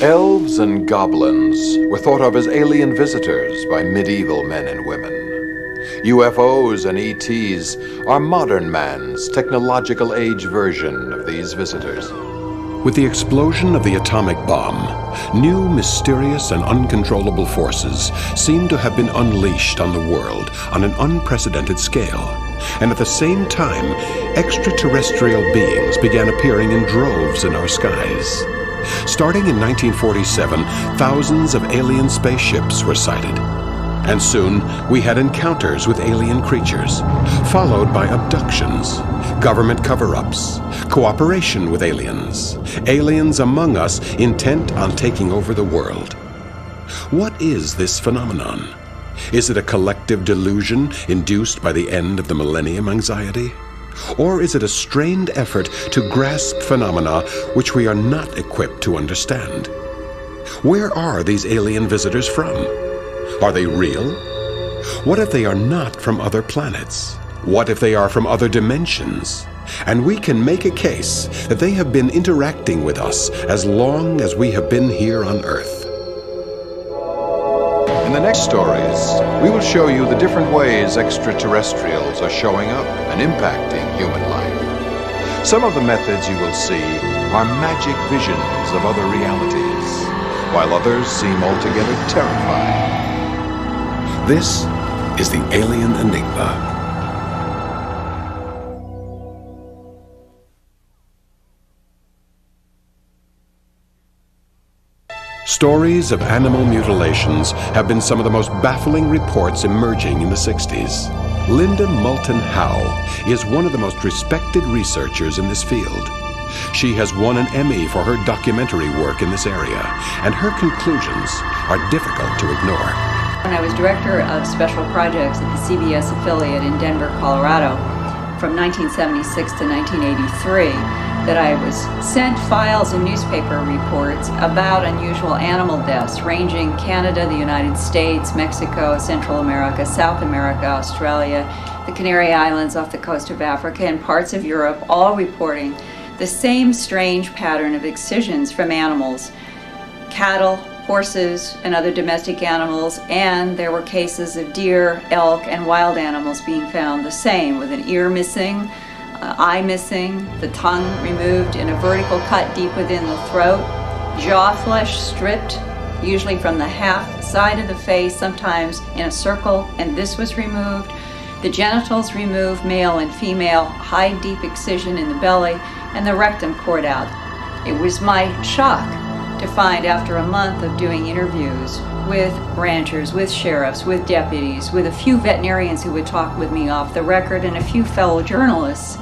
Elves and goblins were thought of as alien visitors by medieval men and women. UFOs and ETs are modern man's technological age version of these visitors. With the explosion of the atomic bomb, new mysterious and uncontrollable forces seem to have been unleashed on the world on an unprecedented scale. And at the same time, extraterrestrial beings began appearing in droves in our skies. Starting in 1947, thousands of alien spaceships were sighted. And soon, we had encounters with alien creatures, followed by abductions, government cover-ups, cooperation with aliens among us intent on taking over the world. What is this phenomenon? Is it a collective delusion induced by the end of the millennium anxiety? Or is it a strained effort to grasp phenomena which we are not equipped to understand? Where are these alien visitors from? Are they real? What if they are not from other planets? What if they are from other dimensions? And we can make a case that they have been interacting with us as long as we have been here on Earth. In the next stories, we will show you the different ways extraterrestrials are showing up and impacting human life. Some of the methods you will see are magic visions of other realities, while others seem altogether terrifying. This is the Alien Enigma. Stories of animal mutilations have been some of the most baffling reports emerging in the 60s. Linda Moulton Howe is one of the most respected researchers in this field. She has won an Emmy for her documentary work in this area, and her conclusions are difficult to ignore. When I was director of special projects at the CBS affiliate in Denver, Colorado, from 1976 to 1983, that I was sent files and newspaper reports about unusual animal deaths ranging Canada, the United States, Mexico, Central America, South America, Australia, the Canary Islands off the coast of Africa, and parts of Europe, all reporting the same strange pattern of excisions from animals, cattle, horses, and other domestic animals, and there were cases of deer, elk, and wild animals being found the same, with an ear missing, eye missing, the tongue removed in a vertical cut deep within the throat, jaw flesh stripped, usually from the half side of the face, sometimes in a circle, and this was removed. The genitals removed, male and female, high deep excision in the belly, and the rectum poured out. It was my shock to find, after a month of doing interviews with ranchers, with sheriffs, with deputies, with a few veterinarians who would talk with me off the record, and a few fellow journalists,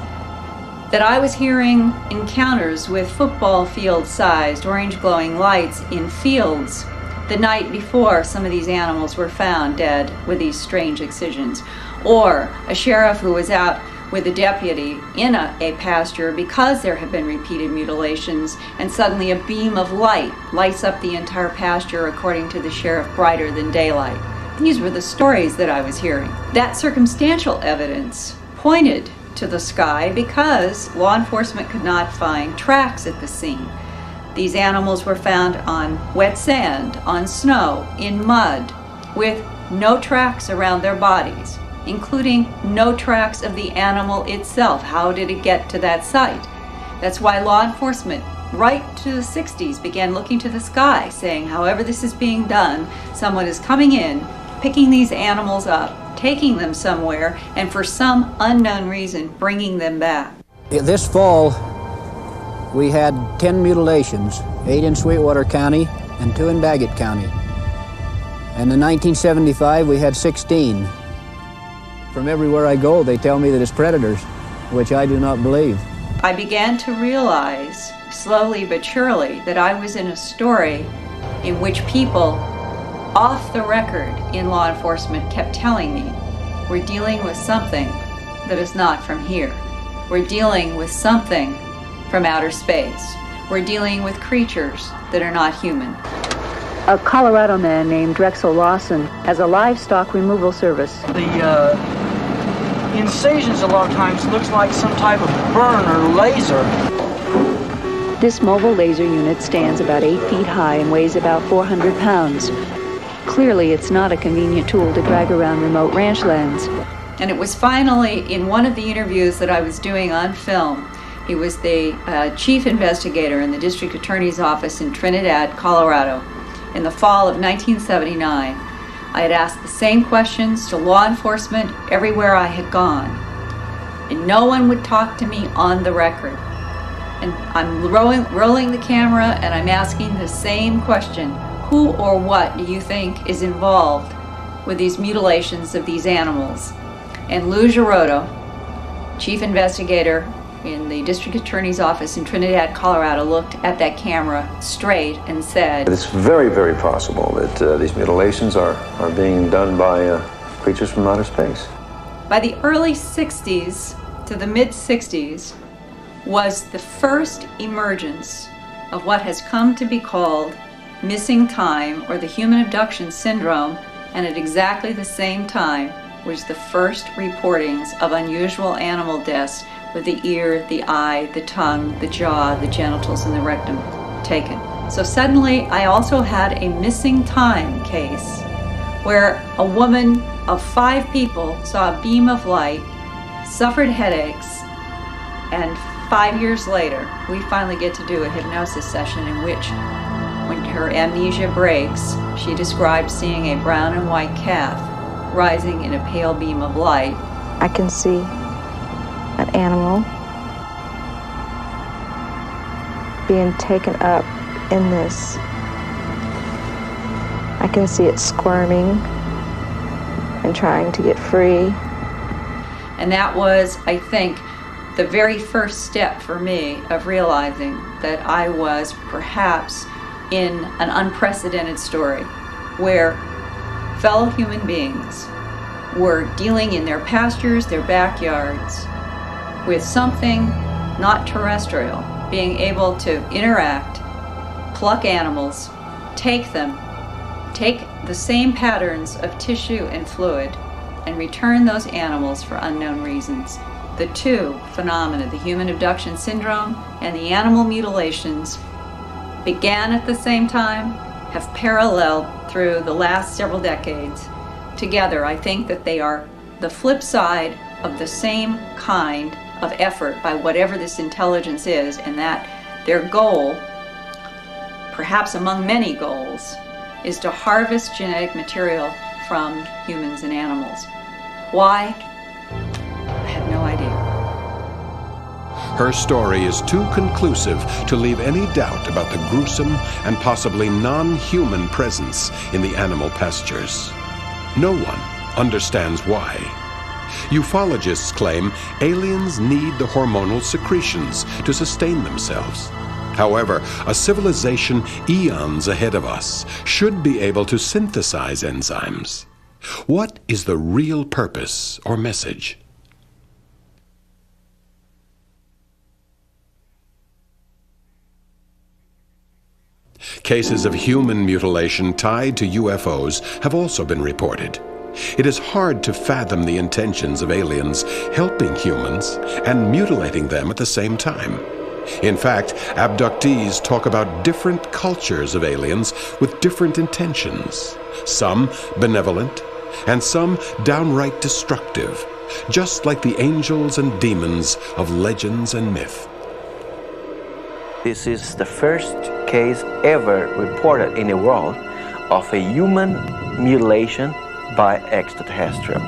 that I was hearing encounters with football field-sized orange glowing lights in fields the night before some of these animals were found dead with these strange excisions. Or a sheriff who was out with a deputy in a pasture because there have been repeated mutilations, and suddenly a beam of light lights up the entire pasture, according to the sheriff, brighter than daylight. These were the stories that I was hearing. That circumstantial evidence pointed to the sky because law enforcement could not find tracks at the scene. These animals were found on wet sand, on snow, in mud, with no tracks around their bodies, including no tracks of the animal itself. How did it get to that site? That's why law enforcement, right to the 60s, began looking to the sky, saying, however this is being done, someone is coming in, picking these animals up, taking them somewhere, and for some unknown reason, bringing them back. This fall, we had 10 mutilations, 8 in Sweetwater County and 2 in Bagot County. And in 1975, we had 16. From everywhere I go, they tell me that it's predators, which I do not believe. I began to realize, slowly but surely, that I was in a story in which people off the record in law enforcement kept telling me, we're dealing with something that is not from here. We're dealing with something from outer space. We're dealing with creatures that are not human. A Colorado man named Drexel Lawson has a livestock removal service. The incisions a lot of times looks like some type of burn or laser. This mobile laser unit stands about 8 feet high and weighs about 400 pounds. Clearly, it's not a convenient tool to drag around remote ranch lands. And it was finally in one of the interviews that I was doing on film. He was the chief investigator in the district attorney's office in Trinidad, Colorado. In the fall of 1979, I had asked the same questions to law enforcement everywhere I had gone, and no one would talk to me on the record. And I'm rolling the camera and I'm asking the same question. Who or what do you think is involved with these mutilations of these animals? And Lou Girotto, chief investigator in the district attorney's office in Trinidad, Colorado, looked at that camera straight and said, "It's very, very possible that these mutilations are being done by creatures from outer space." By the early 60s to the mid-60s was the first emergence of what has come to be called missing time, or the human abduction syndrome, and at exactly the same time was the first reportings of unusual animal deaths with the ear, the eye, the tongue, the jaw, the genitals, and the rectum taken. So suddenly I also had a missing time case where a woman of 5 people saw a beam of light, suffered headaches, and 5 years later we finally get to do a hypnosis session in which, when her amnesia breaks, she described seeing a brown and white calf rising in a pale beam of light. I can see an animal being taken up in this. I can see it squirming and trying to get free. And that was, I think, the very first step for me of realizing that I was perhaps in an unprecedented story where fellow human beings were dealing in their pastures, their backyards, with something not terrestrial, being able to interact, pluck animals, take the same patterns of tissue and fluid, and return those animals for unknown reasons. The two phenomena, the human abduction syndrome and the animal mutilations, began at the same time, have paralleled through the last several decades. Together, I think that they are the flip side of the same kind of effort by whatever this intelligence is, and that their goal, perhaps among many goals, is to harvest genetic material from humans and animals. Why? I have no idea. Her story is too conclusive to leave any doubt about the gruesome and possibly non-human presence in the animal pastures. No one understands why. Ufologists claim aliens need the hormonal secretions to sustain themselves. However, a civilization eons ahead of us should be able to synthesize enzymes. What is the real purpose or message? Cases of human mutilation tied to UFOs have also been reported. It is hard to fathom the intentions of aliens helping humans and mutilating them at the same time. In fact, abductees talk about different cultures of aliens with different intentions, some benevolent and some downright destructive, just like the angels and demons of legends and myth. This is the first case ever reported in the world of a human mutilation by extraterrestrial.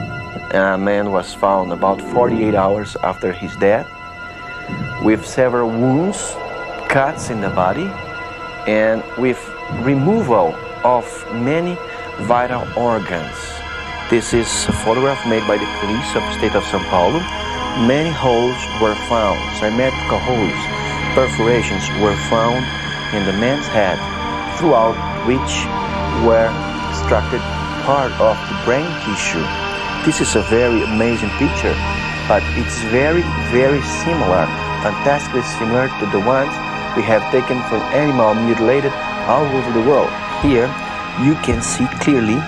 A man was found about 48 hours after his death with several wounds, cuts in the body, and with removal of many vital organs. This is a photograph made by the police of the state of São Paulo. Many holes were found, symmetrical holes, perforations were found in the man's head, throughout which were extracted part of the brain tissue. This is a very amazing picture, but it's very, very similar, fantastically similar to the ones we have taken from animal mutilated all over the world. Here you can see clearly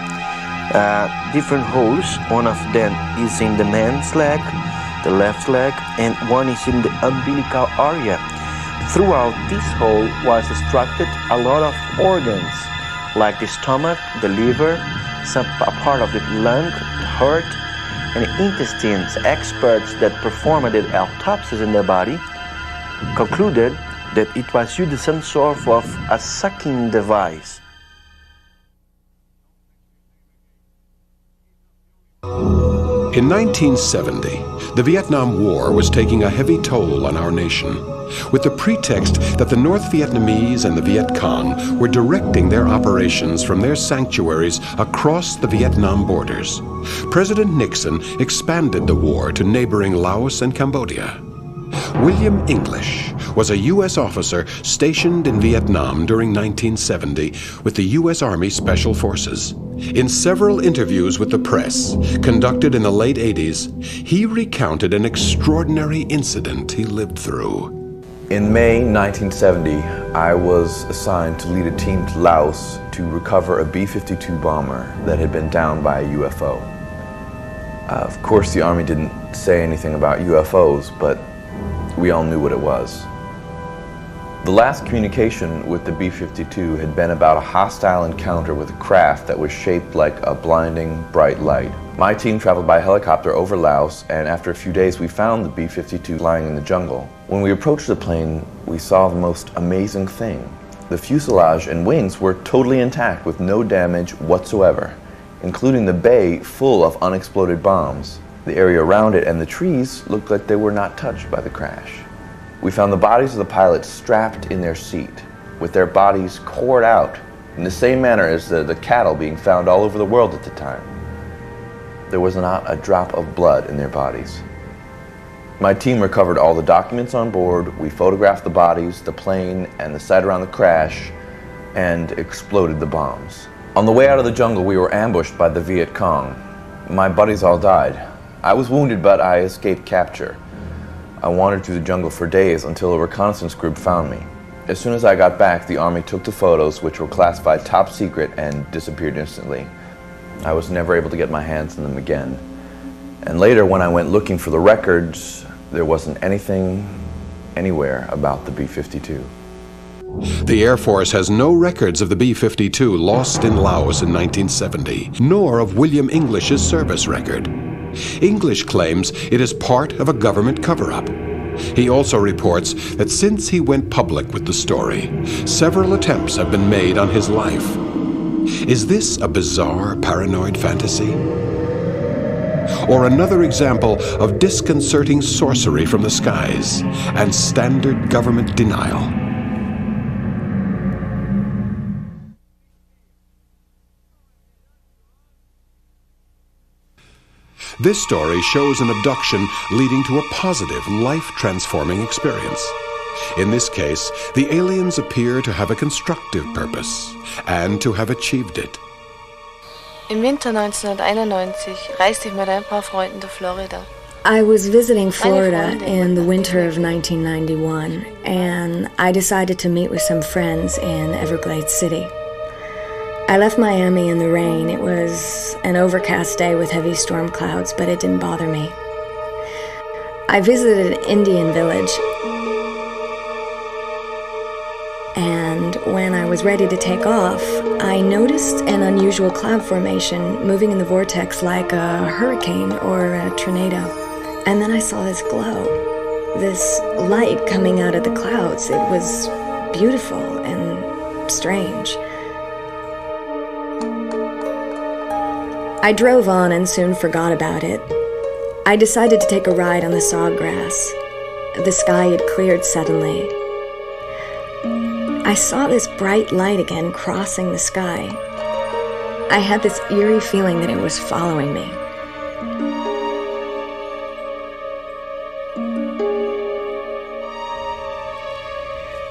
different holes. One of them is in the man's leg, the left leg, and one is in the umbilical area. Throughout this hole was extracted a lot of organs, like the stomach, the liver, a part of the lung, the heart, and the intestines. Experts that performed the autopsies in the body concluded that it was used as some sort of a sucking device. In 1970, the Vietnam War was taking a heavy toll on our nation, with the pretext that the North Vietnamese and the Viet Cong were directing their operations from their sanctuaries across the Vietnam borders. President Nixon expanded the war to neighboring Laos and Cambodia. William English was a U.S. officer stationed in Vietnam during 1970 with the U.S. Army Special Forces. In several interviews with the press, conducted in the late 80s, he recounted an extraordinary incident he lived through. In May 1970, I was assigned to lead a team to Laos to recover a B-52 bomber that had been downed by a UFO. Of course, the Army didn't say anything about UFOs, but we all knew what it was. The last communication with the B-52 had been about a hostile encounter with a craft that was shaped like a blinding bright light. My team traveled by helicopter over Laos, and after a few days we found the B-52 lying in the jungle. When we approached the plane, we saw the most amazing thing. The fuselage and wings were totally intact with no damage whatsoever, including the bay full of unexploded bombs. The area around it and the trees looked like they were not touched by the crash. We found the bodies of the pilots strapped in their seat, with their bodies cored out in the same manner as the cattle being found all over the world at the time. There was not a drop of blood in their bodies. My team recovered all the documents on board, we photographed the bodies, the plane, and the site around the crash, and exploded the bombs. On the way out of the jungle, we were ambushed by the Viet Cong. My buddies all died. I was wounded, but I escaped capture. I wandered through the jungle for days until a reconnaissance group found me. As soon as I got back, the Army took the photos, which were classified top secret, and disappeared instantly. I was never able to get my hands on them again. And later, when I went looking for the records, there wasn't anything anywhere about the B-52. The Air Force has no records of the B-52 lost in Laos in 1970, nor of William English's service record. English claims it is part of a government cover-up. He also reports that since he went public with the story, several attempts have been made on his life. Is this a bizarre, paranoid fantasy? Or another example of disconcerting sorcery from the skies and standard government denial? This story shows an abduction leading to a positive, life-transforming experience. In this case, the aliens appear to have a constructive purpose and to have achieved it. Im Winter 1991 reiste ich mit ein paar Freunden durch Florida. I was visiting Florida in the winter of 1991, and I decided to meet with some friends in Everglades City. I left Miami in the rain. It was an overcast day with heavy storm clouds, but it didn't bother me. I visited an Indian village, and when I was ready to take off, I noticed an unusual cloud formation moving in the vortex like a hurricane or a tornado. And then I saw this glow, this light coming out of the clouds. It was beautiful and strange. I drove on and soon forgot about it. I decided to take a ride on the sawgrass. The sky had cleared suddenly. I saw this bright light again crossing the sky. I had this eerie feeling that it was following me.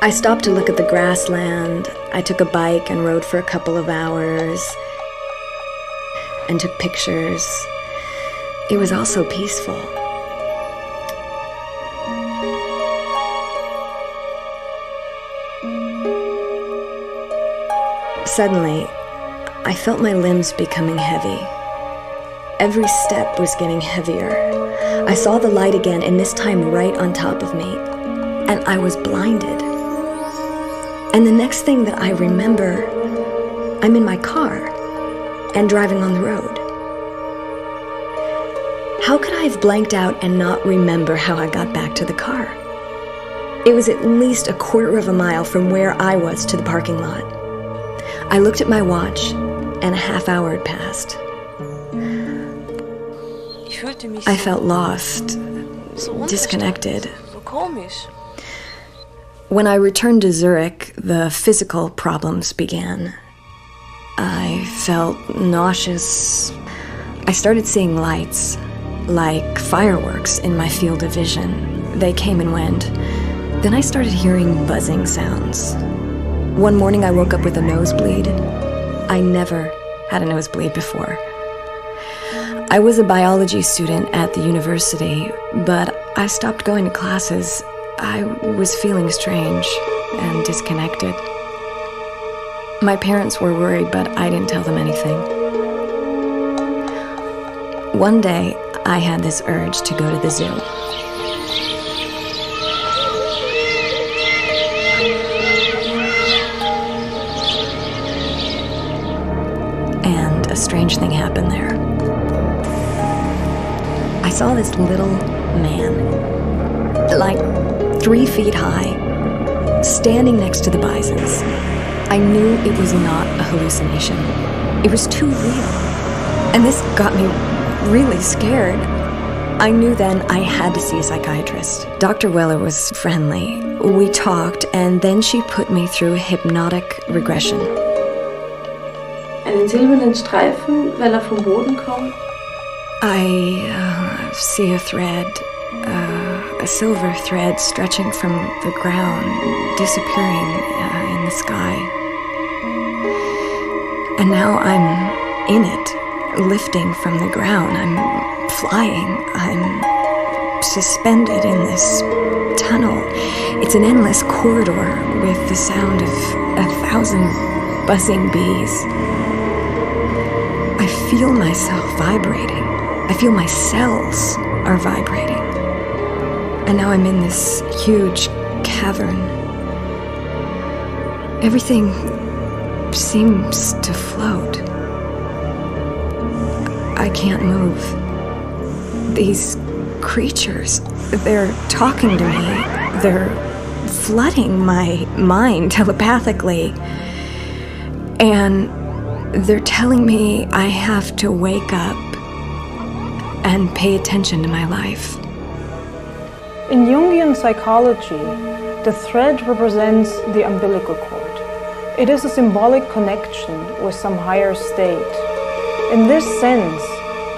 I stopped to look at the grassland. I took a bike and rode for a couple of hours and took pictures. It was all so peaceful. Suddenly, I felt my limbs becoming heavy. Every step was getting heavier. I saw the light again, and this time right on top of me. and I was blinded. And the next thing that I remember, I'm in my car and driving on the road. How could I have blanked out and not remember how I got back to the car? It was at least a quarter of a mile from where I was to the parking lot. I looked at my watch, and a half hour had passed. I felt lost, disconnected. When I returned to Zurich, the physical problems began. I felt nauseous. I started seeing lights, like fireworks, in my field of vision. They came and went. Then I started hearing buzzing sounds. One morning I woke up with a nosebleed. I never had a nosebleed before. I was a biology student at the university, but I stopped going to classes. I was feeling strange and disconnected. My parents were worried, but I didn't tell them anything. One day, I had this urge to go to the zoo. And a strange thing happened there. I saw this little man, like 3 feet high, standing next to the bisons. I knew it was not a hallucination. It was too real. And this got me really scared. I knew then I had to see a psychiatrist. Dr. Weller was friendly. We talked, and then she put me through a hypnotic regression. Einen silbernen Streifen, weil vom Boden kommt? I see a thread, a silver thread stretching from the ground, disappearing in the sky. And now I'm in it, lifting from the ground. I'm flying. I'm suspended in this tunnel. It's an endless corridor with the sound of 1,000 buzzing bees. I feel myself vibrating. I feel my cells are vibrating. And now I'm in this huge cavern. Everything seems to float. I can't move. These creatures, they're talking to me. They're flooding my mind telepathically. And they're telling me I have to wake up and pay attention to my life. In Jungian psychology, the thread represents the umbilical cord. It is a symbolic connection with some higher state. In this sense,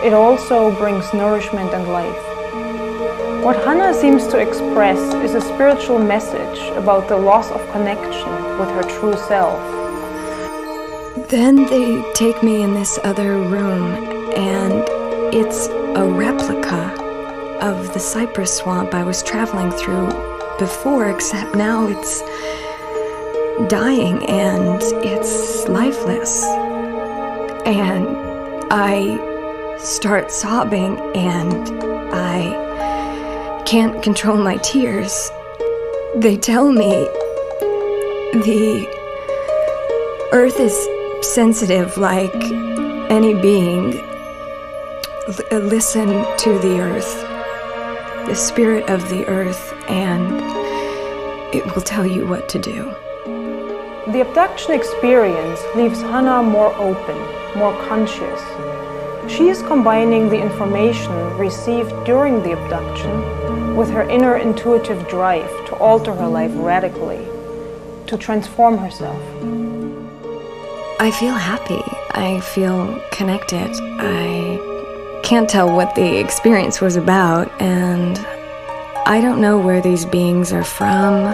it also brings nourishment and life. What Hannah seems to express is a spiritual message about the loss of connection with her true self. Then they take me in this other room, and it's a replica of the cypress swamp I was traveling through before, except now it's dying and it's lifeless. And I start sobbing and I can't control my tears. They tell me the earth is sensitive like any being. Listen to the earth, the spirit of the earth, and it will tell you what to do. The abduction experience leaves Hannah more open, more conscious. She is combining the information received during the abduction with her inner intuitive drive to alter her life radically, to transform herself. I feel happy. I feel connected. I can't tell what the experience was about, and I don't know where these beings are from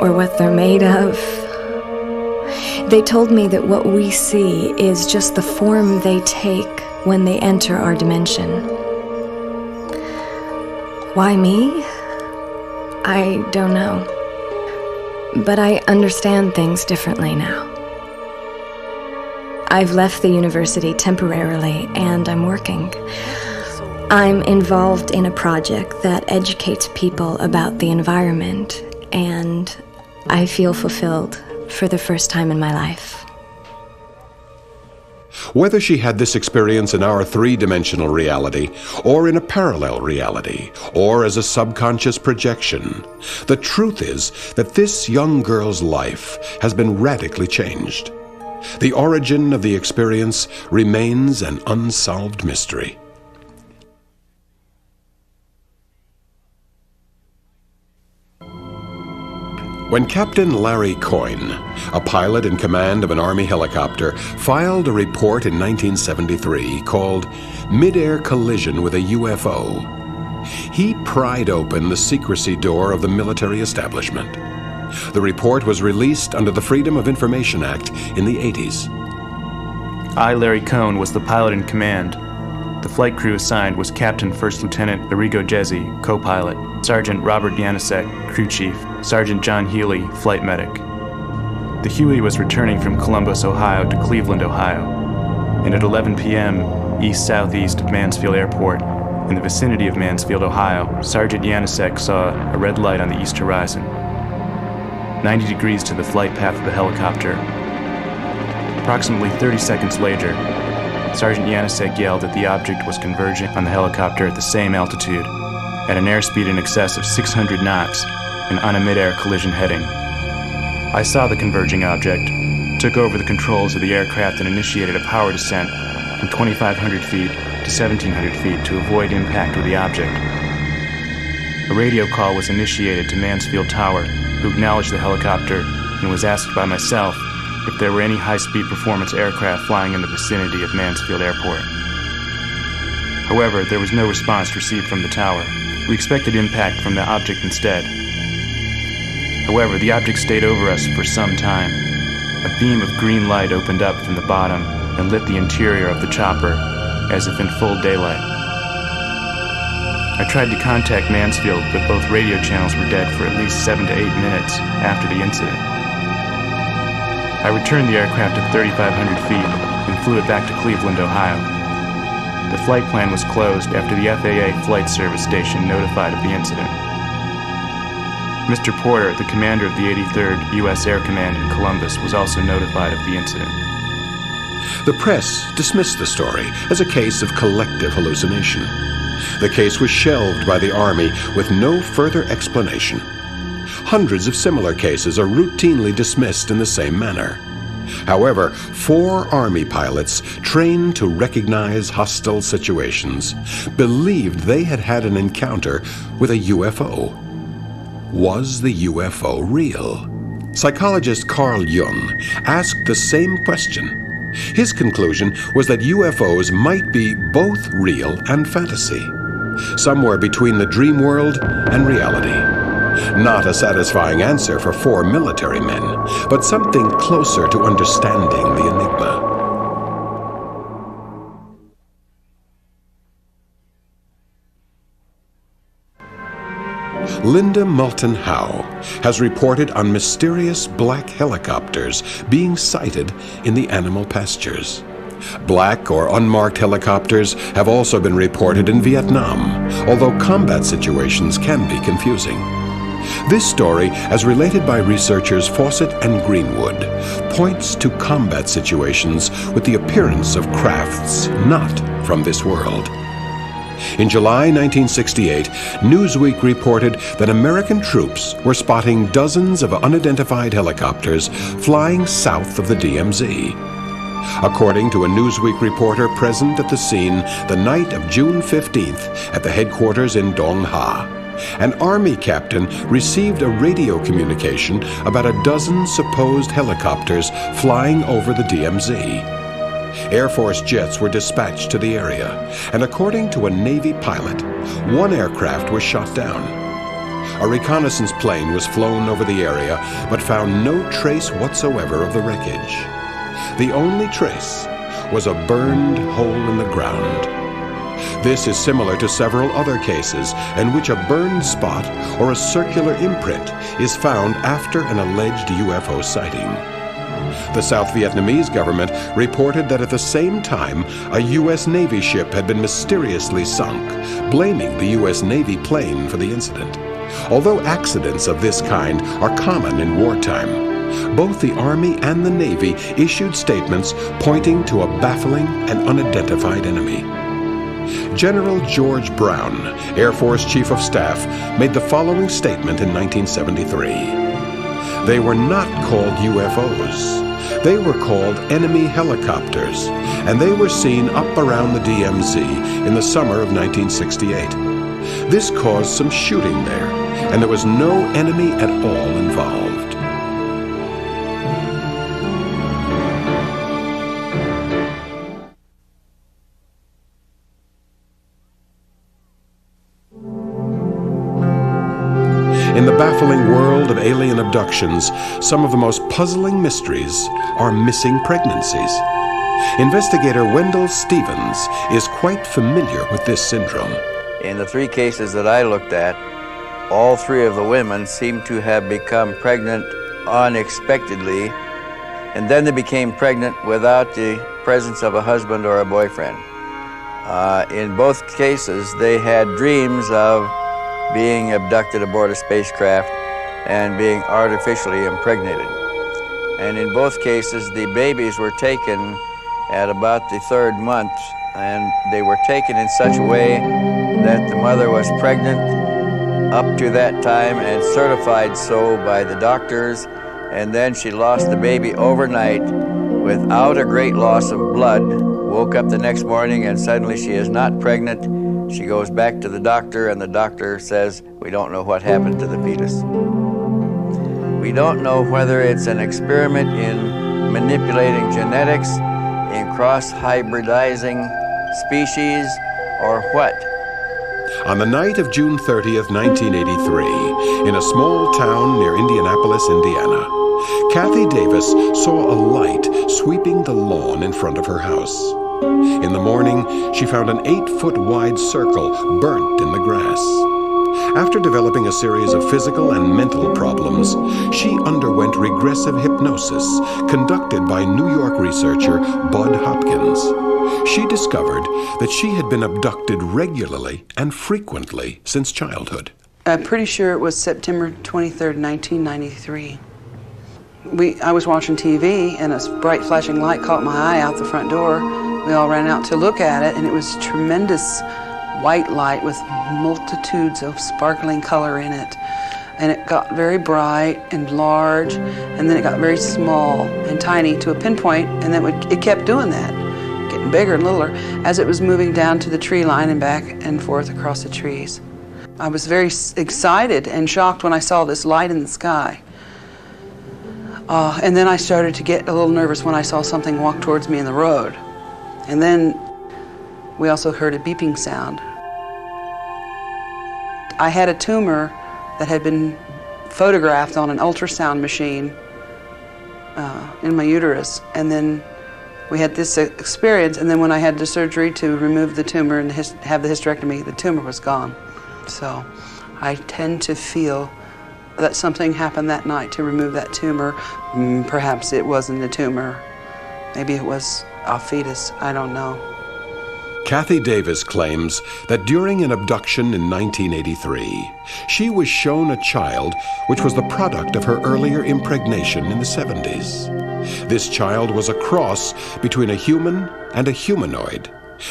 or what they're made of. They told me that what we see is just the form they take when they enter our dimension. Why me? I don't know. But I understand things differently now. I've left the university temporarily, and I'm working. I'm involved in a project that educates people about the environment, and I feel fulfilled for the first time in my life. Whether she had this experience in our three-dimensional reality, or in a parallel reality, or as a subconscious projection, the truth is that this young girl's life has been radically changed. The origin of the experience remains an unsolved mystery. When Captain Larry Coyne, a pilot in command of an Army helicopter, filed a report in 1973 called Mid-Air Collision with a UFO, he pried open the secrecy door of the military establishment. The report was released under the Freedom of Information Act in the 80s. I, Larry Cohn, was the pilot in command. The flight crew assigned was Captain First Lieutenant Arrigo Jezzi, co-pilot, Sergeant Robert Yanisek, crew chief, Sergeant John Healy, flight medic. The Huey was returning from Columbus, Ohio to Cleveland, Ohio, and at 11 p.m. east-southeast of Mansfield Airport, in the vicinity of Mansfield, Ohio, Sergeant Yanisek saw a red light on the east horizon, 90 degrees to the flight path of the helicopter. Approximately 30 seconds later, Sergeant Yanisek yelled that the object was converging on the helicopter at the same altitude, at an airspeed in excess of 600 knots, and on a mid-air collision heading. I saw the converging object, took over the controls of the aircraft and initiated a power descent from 2,500 feet to 1,700 feet to avoid impact with the object. A radio call was initiated to Mansfield Tower, who acknowledged the helicopter and was asked by myself if there were any high-speed performance aircraft flying in the vicinity of Mansfield Airport. However, there was no response received from the tower. We expected impact from the object instead. However, the object stayed over us for some time. A beam of green light opened up from the bottom and lit the interior of the chopper as if in full daylight. I tried to contact Mansfield, but both radio channels were dead for at least 7 to 8 minutes after the incident. I returned the aircraft at 3,500 feet and flew it back to Cleveland, Ohio. The flight plan was closed after the FAA Flight Service Station notified of the incident. Mr. Porter, the commander of the 83rd U.S. Air Command in Columbus, was also notified of the incident. The press dismissed the story as a case of collective hallucination. The case was shelved by the Army with no further explanation. Hundreds of similar cases are routinely dismissed in the same manner. However, 4 Army pilots trained to recognize hostile situations believed they had had an encounter with a UFO. Was the UFO real? Psychologist Carl Jung asked the same question. His conclusion was that UFOs might be both real and fantasy, somewhere between the dream world and reality. Not a satisfying answer for 4 military men, but something closer to understanding the enigma. Linda Moulton Howe has reported on mysterious black helicopters being sighted in the animal pastures. Black or unmarked helicopters have also been reported in Vietnam, although combat situations can be confusing. This story, as related by researchers Fawcett and Greenwood, points to combat situations with the appearance of crafts not from this world. In July 1968, Newsweek reported that American troops were spotting dozens of unidentified helicopters flying south of the DMZ. According to a Newsweek reporter present at the scene the night of June 15th at the headquarters in Dong Ha, an Army captain received a radio communication about a dozen supposed helicopters flying over the DMZ. Air Force jets were dispatched to the area, and according to a Navy pilot, 1 aircraft was shot down. A reconnaissance plane was flown over the area, but found no trace whatsoever of the wreckage. The only trace was a burned hole in the ground. This is similar to several other cases in which a burned spot or a circular imprint is found after an alleged UFO sighting. The South Vietnamese government reported that at the same time, a U.S. Navy ship had been mysteriously sunk, blaming the U.S. Navy plane for the incident. Although accidents of this kind are common in wartime, both the Army and the Navy issued statements pointing to a baffling and unidentified enemy. General George Brown, Air Force Chief of Staff, made the following statement in 1973. They were not called UFOs. They were called enemy helicopters, and they were seen up around the DMZ in the summer of 1968. This caused some shooting there, and there was no enemy at all involved. In the baffling world of alien abductions, some of the most puzzling mysteries are missing pregnancies. Investigator Wendell Stevens is quite familiar with this syndrome. In the 3 cases that I looked at, all 3 of the women seemed to have become pregnant unexpectedly, and then they became pregnant without the presence of a husband or a boyfriend. In both cases, they had dreams of being abducted aboard a spacecraft and being artificially impregnated. And in both cases, the babies were taken at about the 3rd month, and they were taken in such a way that the mother was pregnant up to that time and certified so by the doctors, and then she lost the baby overnight without a great loss of blood, woke up the next morning and suddenly she is not pregnant. She goes back to the doctor, and the doctor says, we don't know what happened to the fetus. We don't know whether it's an experiment in manipulating genetics, in cross-hybridizing species, or what. On the night of June 30th, 1983, in a small town near Indianapolis, Indiana, Kathy Davis saw a light sweeping the lawn in front of her house. In the morning, she found an 8-foot-wide circle burnt in the grass. After developing a series of physical and mental problems, she underwent regressive hypnosis conducted by New York researcher Bud Hopkins. She discovered that she had been abducted regularly and frequently since childhood. I'm pretty sure it was September 23rd, 1993. I was watching TV, and a bright flashing light caught my eye out the front door. We all ran out to look at it, and it was tremendous white light with multitudes of sparkling color in it. And it got very bright and large, and then it got very small and tiny to a pinpoint, and then it kept doing that, getting bigger and littler as it was moving down to the tree line and back and forth across the trees. I was very excited and shocked when I saw this light in the sky. And then I started to get a little nervous when I saw something walk towards me in the road. And then we also heard a beeping sound. I had a tumor that had been photographed on an ultrasound machine in my uterus, and then we had this experience, and then when I had the surgery to remove the tumor and have the hysterectomy, the tumor was gone. So I tend to feel that something happened that night to remove that tumor. Perhaps it wasn't a tumor. Maybe it was a fetus. I don't know. Kathy Davis claims that during an abduction in 1983, she was shown a child which was the product of her earlier impregnation in the 70s. This child was a cross between a human and a humanoid,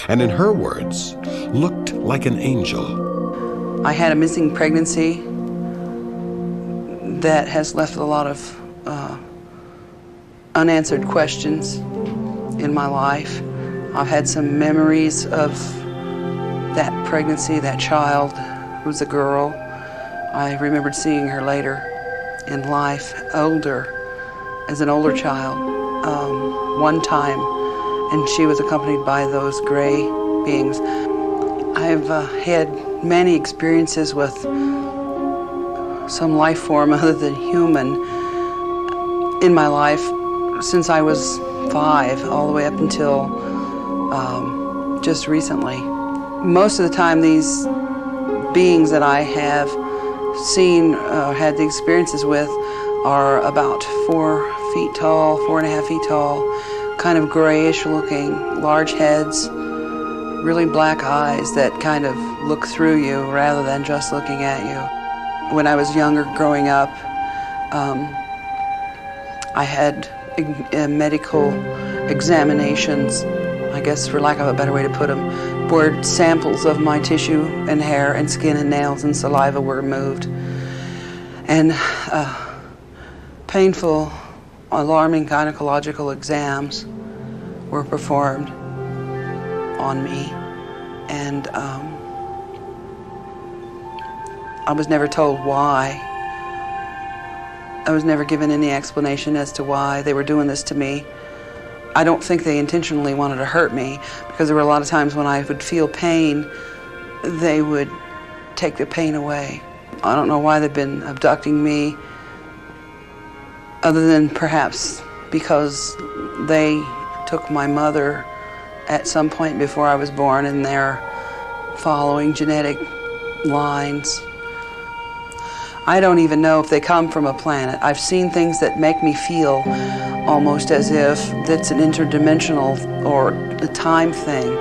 and in her words, looked like an angel. I had a missing pregnancy that has left a lot of unanswered questions in my life. I've had some memories of that pregnancy, that child who was a girl. I remembered seeing her later in life, as an older child, one time, and she was accompanied by those gray beings. I've had many experiences with some life form other than human in my life since I was 5, all the way up until just recently. Most of the time, these beings that I have seen, had the experiences with, are about 4 feet tall, 4.5 feet tall, kind of grayish looking, large heads, really black eyes that kind of look through you rather than just looking at you. When I was younger, growing up, I had medical examinations, I guess for lack of a better way to put them, where samples of my tissue and hair and skin and nails and saliva were removed. And painful, alarming gynecological exams were performed on me. And I was never told why. I was never given any explanation as to why they were doing this to me. I don't think they intentionally wanted to hurt me, because there were a lot of times when I would feel pain, they would take the pain away. I don't know why they've been abducting me, other than perhaps because they took my mother at some point before I was born, and they're following genetic lines. I don't even know if they come from a planet. I've seen things that make me feel almost as if it's an interdimensional or a time thing.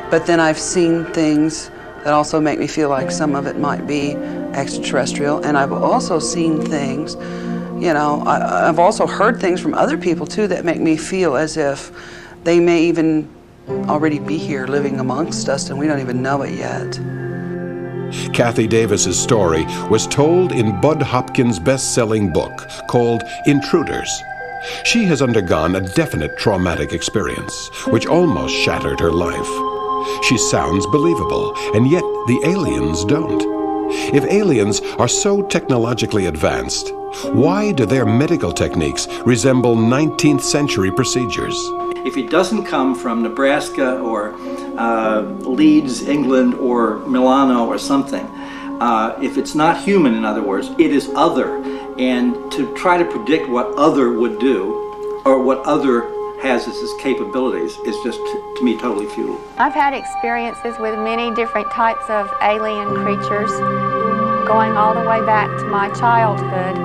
But then I've seen things that also make me feel like some of it might be extraterrestrial. And I've also seen things, you know, I've also heard things from other people too that make me feel as if they may even already be here living amongst us and we don't even know it yet. Kathy Davis's story was told in Bud Hopkins' best-selling book called Intruders. She has undergone a definite traumatic experience, which almost shattered her life. She sounds believable, and yet the aliens don't. If aliens are so technologically advanced, why do their medical techniques resemble 19th century procedures? If it doesn't come from Nebraska or Leeds, England, or Milano or something, if it's not human, in other words, it is other. And to try to predict what other would do, or what other has as its capabilities, is just, to me, totally futile. I've had experiences with many different types of alien creatures, going all the way back to my childhood.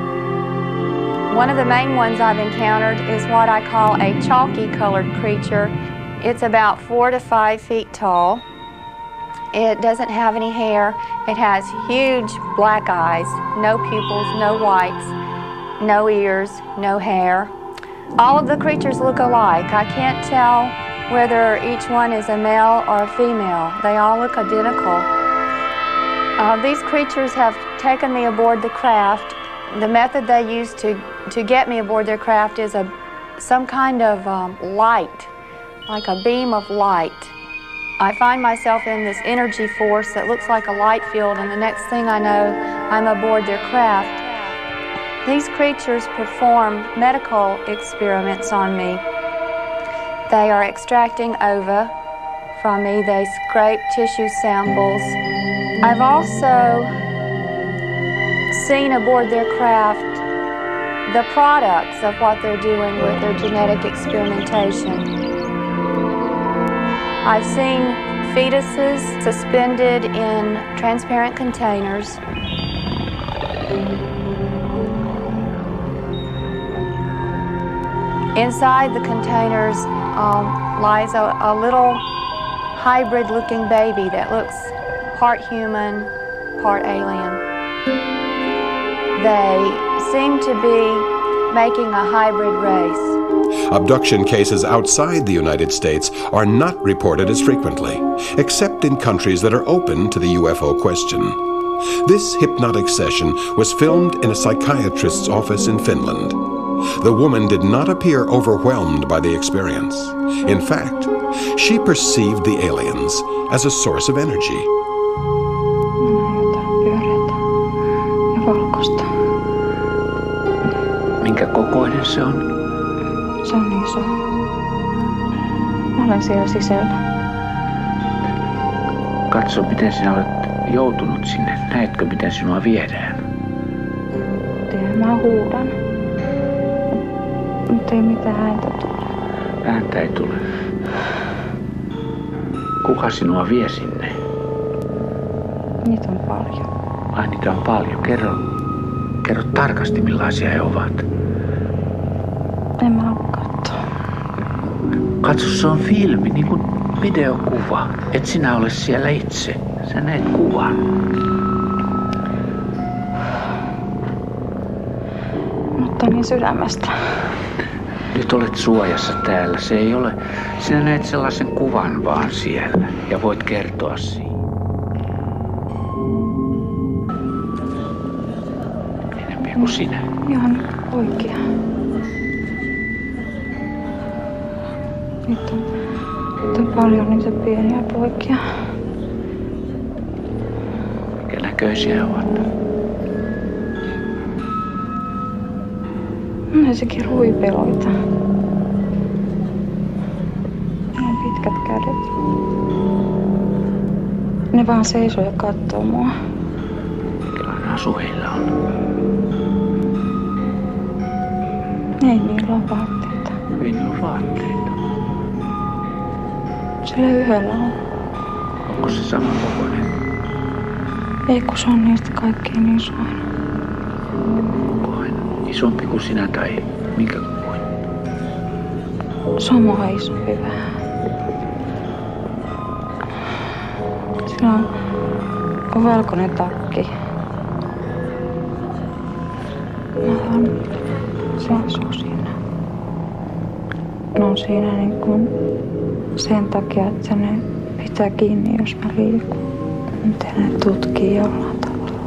One of the main ones I've encountered is what I call a chalky-colored creature. It's about 4 to 5 feet tall. It doesn't have any hair. It has huge black eyes, no pupils, no whites, no ears, no hair. All of the creatures look alike. I can't tell whether each one is a male or a female. They all look identical. These creatures have taken me aboard the craft. The method they use to get me aboard their craft is some kind of light, like a beam of light. I find myself in this energy force that looks like a light field, and the next thing I know, I'm aboard their craft. These creatures perform medical experiments on me. They are extracting ova from me. They scrape tissue samples. I've also seen aboard their craft the products of what they're doing with their genetic experimentation. I've seen fetuses suspended in transparent containers. Inside the containers lies a little hybrid-looking baby that looks part human, part alien. They seem to be making a hybrid race. Abduction cases outside the United States are not reported as frequently, except in countries that are open to the UFO question. This hypnotic session was filmed in a psychiatrist's office in Finland. The woman did not appear overwhelmed by the experience. In fact, she perceived the aliens as a source of energy. Minkä kokoinen se on? Se on iso. Mä olen siellä sisällä. Katso, miten sinä olet joutunut sinne. Näetkö, miten sinua viedään? Tiedän, mä huudan. Mutta ei mitään ääntä tule. Ääntä ei tule. Kuka sinua vie sinne? Niitä on paljon. Ai, niitä on paljon. Kerro tarkasti, millaisia he ovat. En Katso, se on filmi, niin kuin videokuva. Et sinä ole siellä itse. Sä näet kuvan. Mutta niin sydämestä. Nyt olet suojassa täällä. Se ei ole... Sinä näet sellaisen kuvan vaan siellä. Ja voit kertoa siitä. Enemmän kuin sinä. Ihan oikea. Nyt on paljon niitä pieniä poikia. Minkä näköisiä ovat? Ne sekin ruipeloita. Ne on pitkät kädet. Ne vaan seisoo ja katsoo mua. Minkälainen asu heillä on? Ei niillä ole vaatteita. Ei niillä ole vaatteita. Sillä yhdellä on. Onko se saman kokoinen? Ei, kun se on niistä kaikkein isoin. Onkohan isompi kuin sinä tai minkä kokoinen? Se on mua isompi vähän. Sillä on valkoinen takki. Se asuu siinä. Ne on siinä niin kuin sen takia, että ne pitää kiinni, jos mä liikun. Miten ne tutkii jollain tavalla.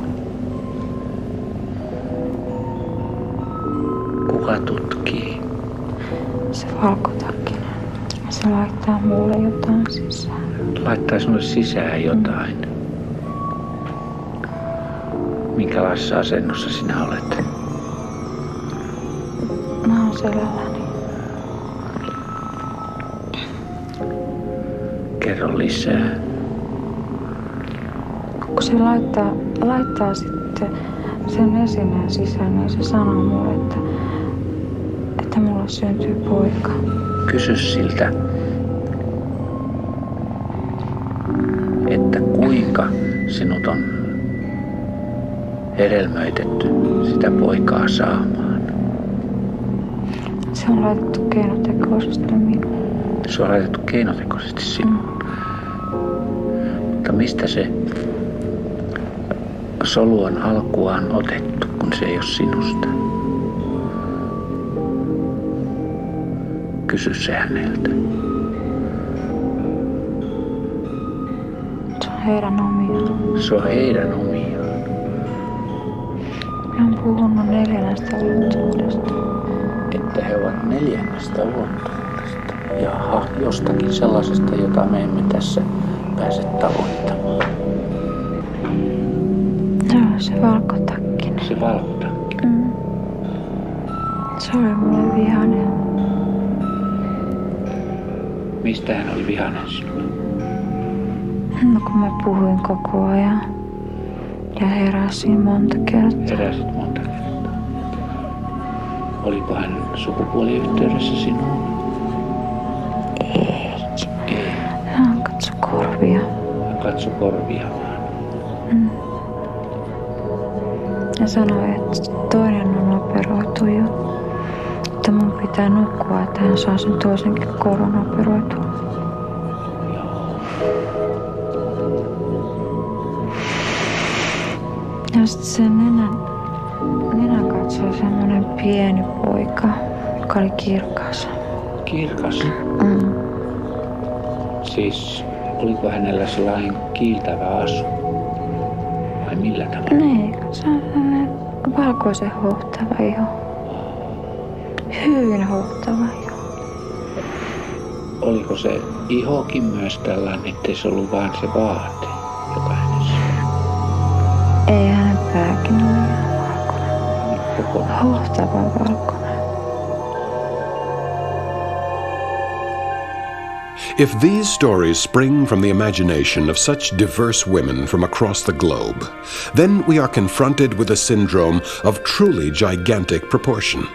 Kuka tutkii? Se valkotakkinen. Se laittaa mulle jotain sisään. Laittaa sinulle sisään jotain. Minkälaisessa asennossa sinä olet? Mä oon selälläni. Kerro lisää. Kun se laittaa sitten sen esineen sisään, niin se sanoo mulle, että mulla syntyy poika. Kysy siltä, että kuinka sinut on hedelmöitetty sitä poikaa saamaan. Se on laitettu keinotekoisesti minuun. Se on laitettu keinotekoisesti sinuun. Mutta mistä se solu on alkuaan otettu, kun se ei ole sinusta? Kysy se häneltä. Se on heidän omiaan. Se on heidän omiaan. Ne on puhunut 4 ulottuvuudesta. Että he ovat 4 ulottuvuudesta. Jaha, jostakin sellaisesta, jota me emme tässä pääse tavoittamaan. Joo, se valkotakkinen. Se valkotakkinen. Mm. Se oli mulle vihainen. Mistä hän oli vihainen sinulle? No kun mä puhuin koko ajan. Ja heräsin monta kertaa. Heräsit monta kertaa. Oliko hän sukupuoliyhteydessä sinuun? Ei. Hän katsoi korvia. Hän katsoi korvia vaan. Mm. Ja sanoi, että toinen on operoitu jo. Että mun pitää nukkua, että hän saa sen toisenkin koron operoitua. Ja sitten sen nenän katsoi semmonen pieni poika, joka oli kirkas. Kirkas? Mm. Siis oliko hänellä sellainen kiiltävä asu? Vai millä tavalla? Niin, se on sellainen valkoisen hohtava iho. Hyvin hohtava iho. Oliko se ihokin myös tällainen, ettei se ollut vaan se vaate, joka hänessä oli? Ei, hänen pääkin ole ihan valkoinen. Hohtava valkoinen. If these stories spring from the imagination of such diverse women from across the globe, then we are confronted with a syndrome of truly gigantic proportion.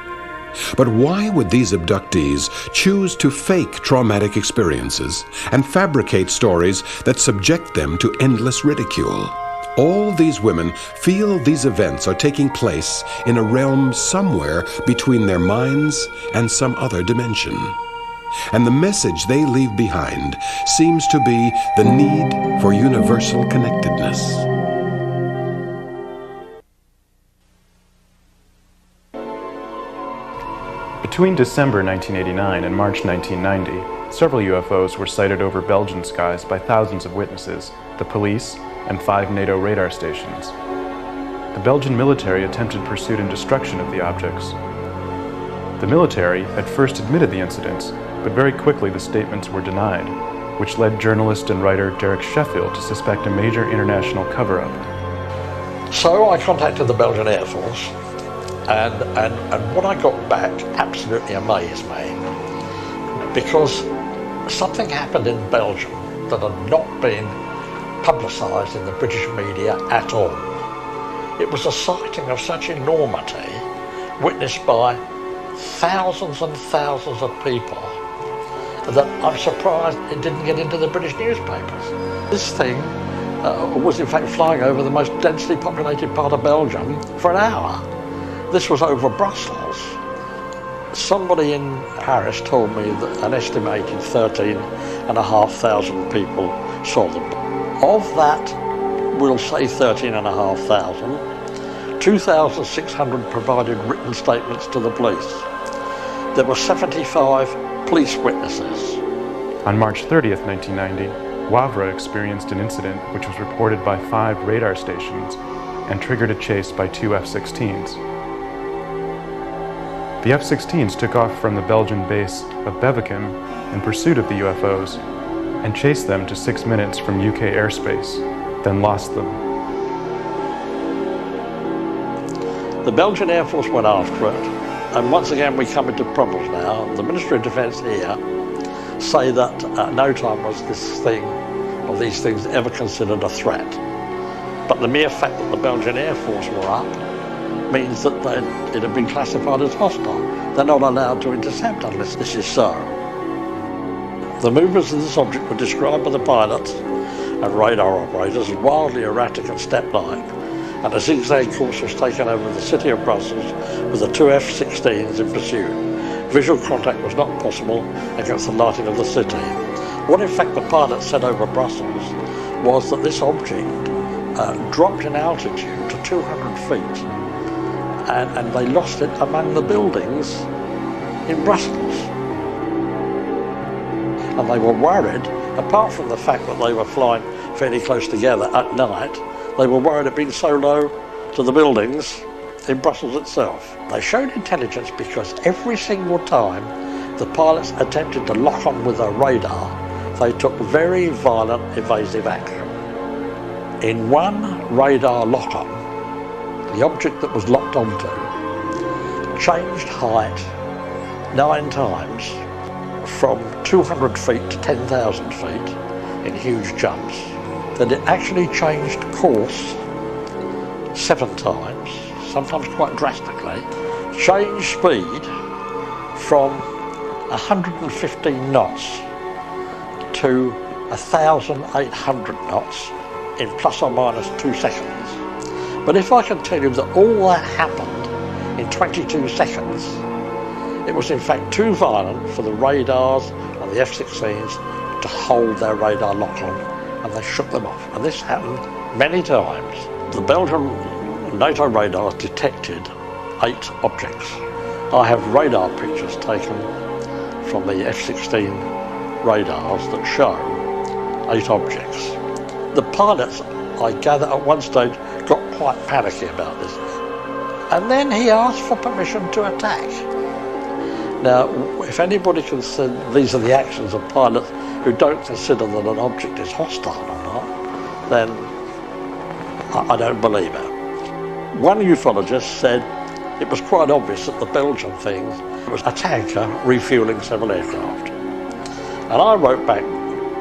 But why would these abductees choose to fake traumatic experiences and fabricate stories that subject them to endless ridicule? All these women feel these events are taking place in a realm somewhere between their minds and some other dimension. and the message they leave behind seems to be the need for universal connectedness. Between December 1989 and March 1990, several UFOs were sighted over Belgian skies by thousands of witnesses, the police, and 5 NATO radar stations. The Belgian military attempted pursuit and destruction of the objects. The military had first admitted the incidents, but very quickly the statements were denied, which led journalist and writer Derek Sheffield to suspect a major international cover-up. So I contacted the Belgian Air Force, and what I got back absolutely amazed me, because something happened in Belgium that had not been publicised in the British media at all. It was a sighting of such enormity, witnessed by thousands and thousands of people, that I'm surprised it didn't get into the British newspapers. This thing was in fact flying over the most densely populated part of Belgium for an hour. This was over Brussels. Somebody in Paris told me that an estimated 13,500 people saw them. Of that, we'll say 13,500, 2,600 provided written statements to the police. There were 75 police witnesses. On March 30th, 1990, Wavre experienced an incident which was reported by 5 radar stations and triggered a chase by 2 F-16s. The F-16s took off from the Belgian base of Bevekum in pursuit of the UFOs and chased them to 6 minutes from UK airspace, then lost them. The Belgian Air Force went after it, and once again we come into problems now. The Ministry of Defence here say that at no time was this thing, or these things, ever considered a threat. But the mere fact that the Belgian Air Force were up means that it had been classified as hostile. They're not allowed to intercept unless this is so. The movements of this object were described by the pilots and radar operators as wildly erratic and step-like, and a zigzag course was taken over the city of Brussels with the 2 F-16s in pursuit. Visual contact was not possible against the lighting of the city. What in fact the pilot said over Brussels was that this object dropped in altitude to 200 feet and they lost it among the buildings in Brussels. And they were worried, apart from the fact that they were flying fairly close together at night, they were worried it being so low to the buildings in Brussels itself. They showed intelligence because every single time the pilots attempted to lock on with a radar, they took very violent evasive action. In one radar lock-on, the object that was locked onto changed height 9 times from 200 feet to 10,000 feet in huge jumps. Then it actually changed course 7 times, sometimes quite drastically, changed speed from 115 knots to 1,800 knots in plus or minus 2 seconds. But if I can tell you that all that happened in 22 seconds, it was in fact too violent for the radars and the F-16s to hold their radar lock on, and they shook them off. And this happened many times. The Belgian NATO radars detected 8 objects. I have radar pictures taken from the F-16 radars that show 8 objects. The pilots, I gather, at one stage got quite panicky about this. And then he asked for permission to attack. Now, if anybody considers these are the actions of pilots who don't consider that an object is hostile or not, then I don't believe it. One ufologist said it was quite obvious that the Belgian thing was a tanker refueling several aircraft. And I wrote back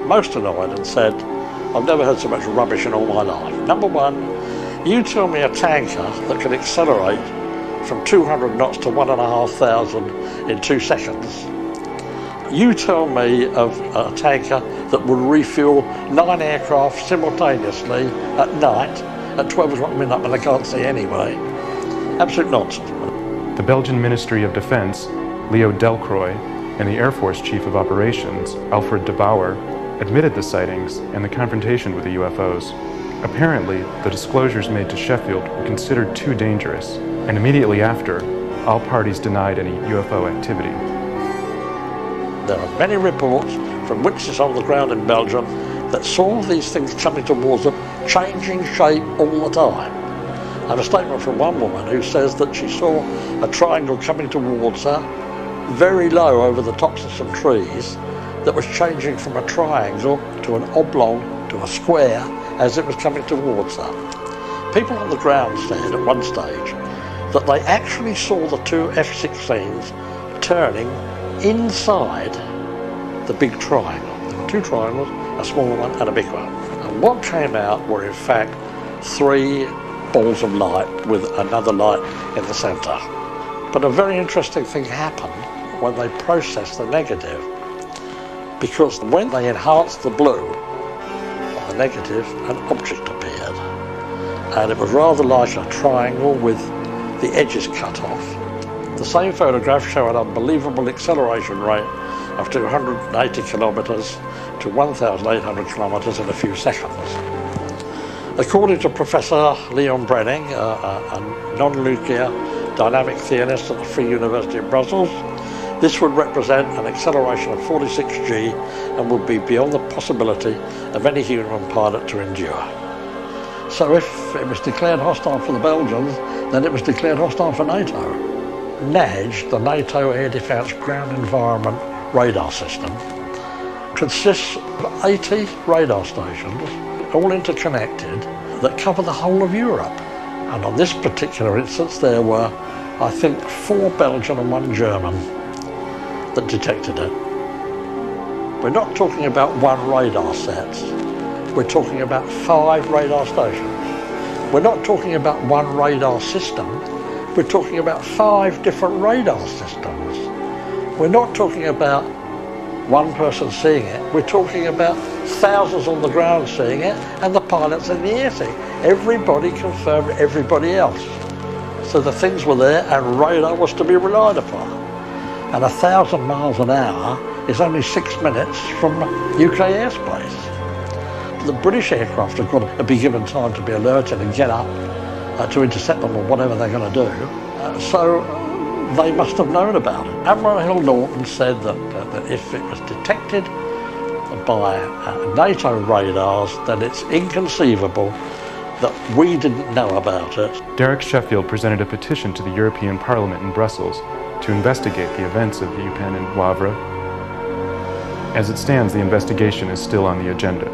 most annoyed and said, I've never heard so much rubbish in all my life. Number one, you tell me a tanker that can accelerate from 200 knots to 1,500 in 2 seconds. You tell me of a tanker that would refuel 9 aircraft simultaneously at night at 12 o'clock midnight when they can't see anyway. Absolute nonsense. The Belgian Ministry of Defense, Leo Delcroix, and the Air Force Chief of Operations, Alfred de Bauer, admitted the sightings and the confrontation with the UFOs. Apparently, the disclosures made to Sheffield were considered too dangerous, and immediately after, all parties denied any UFO activity. There are many reports from witnesses on the ground in Belgium that saw these things coming towards them, changing shape all the time. I have a statement from one woman who says that she saw a triangle coming towards her, very low over the tops of some trees, that was changing from a triangle to an oblong to a square as it was coming towards her. People on the ground said at one stage that they actually saw the two F-16s turning inside the big triangle. There were two triangles, a small one and a big one. And what came out were in fact 3 balls of light with another light in the centre. But a very interesting thing happened when they processed the negative, because when they enhanced the blue on the negative, an object appeared. And it was rather like a triangle with the edges cut off. The same photograph showed an unbelievable acceleration rate of 280 kilometres to 1,800 kilometres in a few seconds. According to Professor Leon Brenning, a non-nuclear dynamic theorist at the Free University of Brussels, this would represent an acceleration of 46G and would be beyond the possibility of any human pilot to endure. So if it was declared hostile for the Belgians, then it was declared hostile for NATO. NADG, the NATO Air Defence Ground Environment Radar System, consists of 80 radar stations, all interconnected, that cover the whole of Europe. And on this particular instance, there were, I think, 4 Belgian and 1 German that detected it. We're not talking about 1 radar set. We're talking about 5 radar stations. We're not talking about 1 radar system. We're talking about 5 different radar systems. We're not talking about 1 person seeing it. We're talking about thousands on the ground seeing it and the pilots in the air seeing it. Everybody confirmed everybody else. So the things were there and radar was to be relied upon. And 1,000 miles an hour is only 6 minutes from UK airspace. The British aircraft have got to be given time to be alerted and get up to intercept them or whatever they're going to do. So they must have known about it. Admiral Hill Norton said that if it was detected by NATO radars, then it's inconceivable that we didn't know about it. Derek Sheffield presented a petition to the European Parliament in Brussels to investigate the events of Eupen and Wavre. As it stands, the investigation is still on the agenda.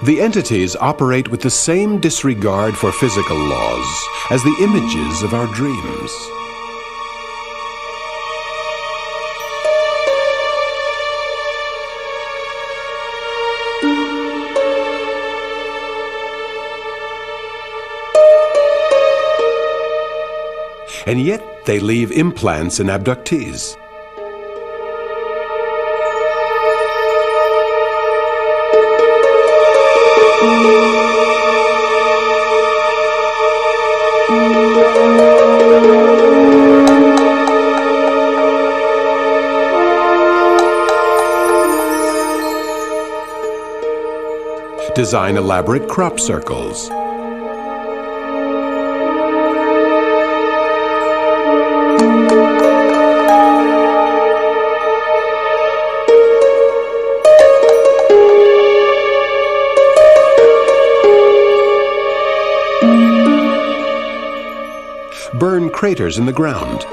The entities operate with the same disregard for physical laws as the images of our dreams. And yet they leave implants in abductees. Design elaborate crop circles. Burn craters in the ground.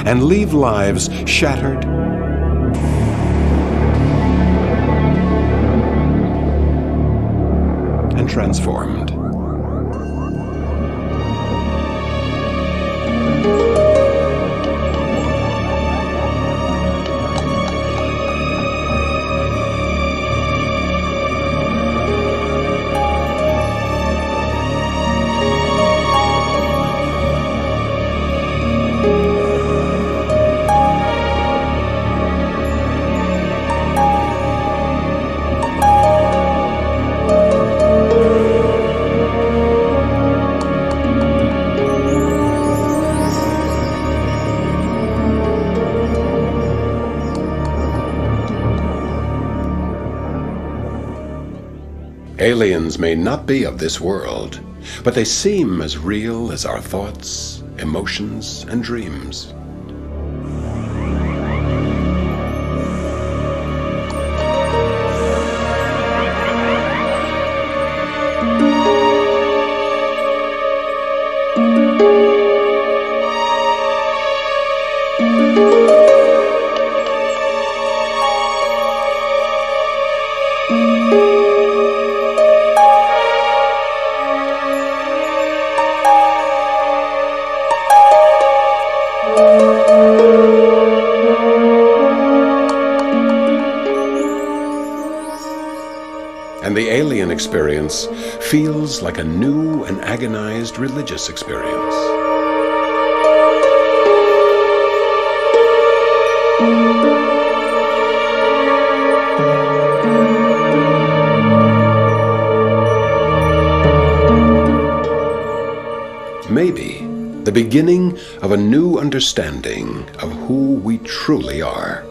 And leave lives shattered and transformed. Aliens may not be of this world, but they seem as real as our thoughts, emotions, and dreams. And the alien experience feels like a new and agonized religious experience. Maybe the beginning of a new understanding of who we truly are.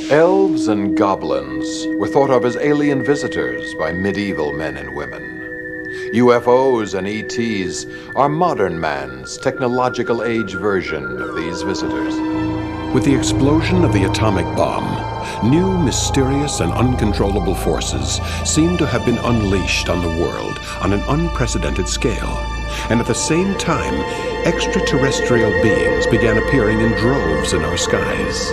Elves and goblins were thought of as alien visitors by medieval men and women. UFOs and ETs are modern man's technological age version of these visitors. With the explosion of the atomic bomb, new mysterious and uncontrollable forces seem to have been unleashed on the world on an unprecedented scale. And at the same time, extraterrestrial beings began appearing in droves in our skies.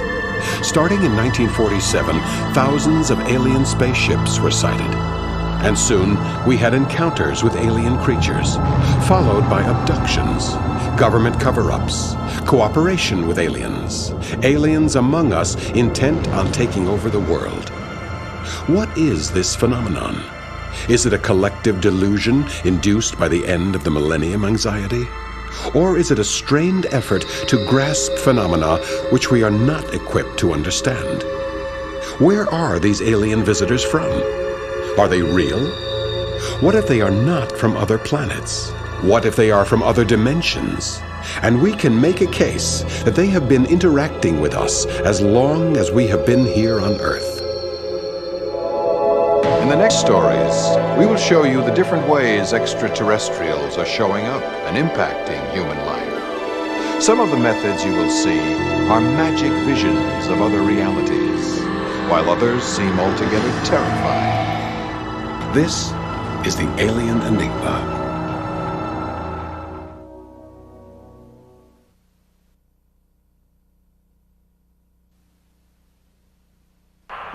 Starting in 1947, thousands of alien spaceships were sighted. And soon, we had encounters with alien creatures, followed by abductions, government cover-ups, cooperation with aliens, aliens among us intent on taking over the world. What is this phenomenon? Is it a collective delusion induced by the end of the millennium anxiety? Or is it a strained effort to grasp phenomena which we are not equipped to understand? Where are these alien visitors from? Are they real? What if they are not from other planets? What if they are from other dimensions? And we can make a case that they have been interacting with us as long as we have been here on Earth. In the next stories, we will show you the different ways extraterrestrials are showing up and impacting human life. Some of the methods you will see are magic visions of other realities, while others seem altogether terrifying. This is the alien enigma.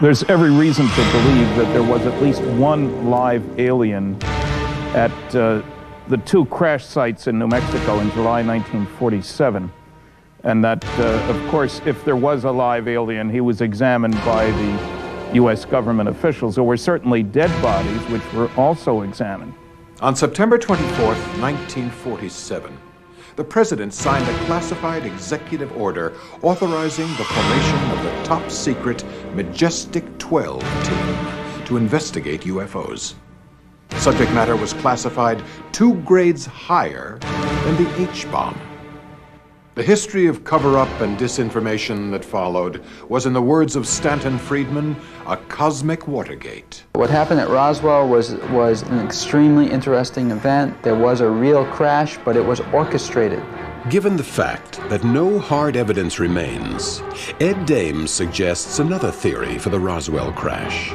There's every reason to believe that there was at least one live alien at the two crash sites in New Mexico in July 1947. And that, of course, if there was a live alien, he was examined by the U.S. government officials. There were certainly dead bodies, which were also examined. On September 24th, 1947, the President signed a classified executive order authorizing the formation of the top-secret Majestic 12 team to investigate UFOs. Subject matter was classified 2 grades higher than the H-bomb. The history of cover-up and disinformation that followed was, in the words of Stanton Friedman, a cosmic Watergate. What happened at Roswell was an extremely interesting event. There was a real crash, but it was orchestrated. Given the fact that no hard evidence remains, Ed Dames suggests another theory for the Roswell crash.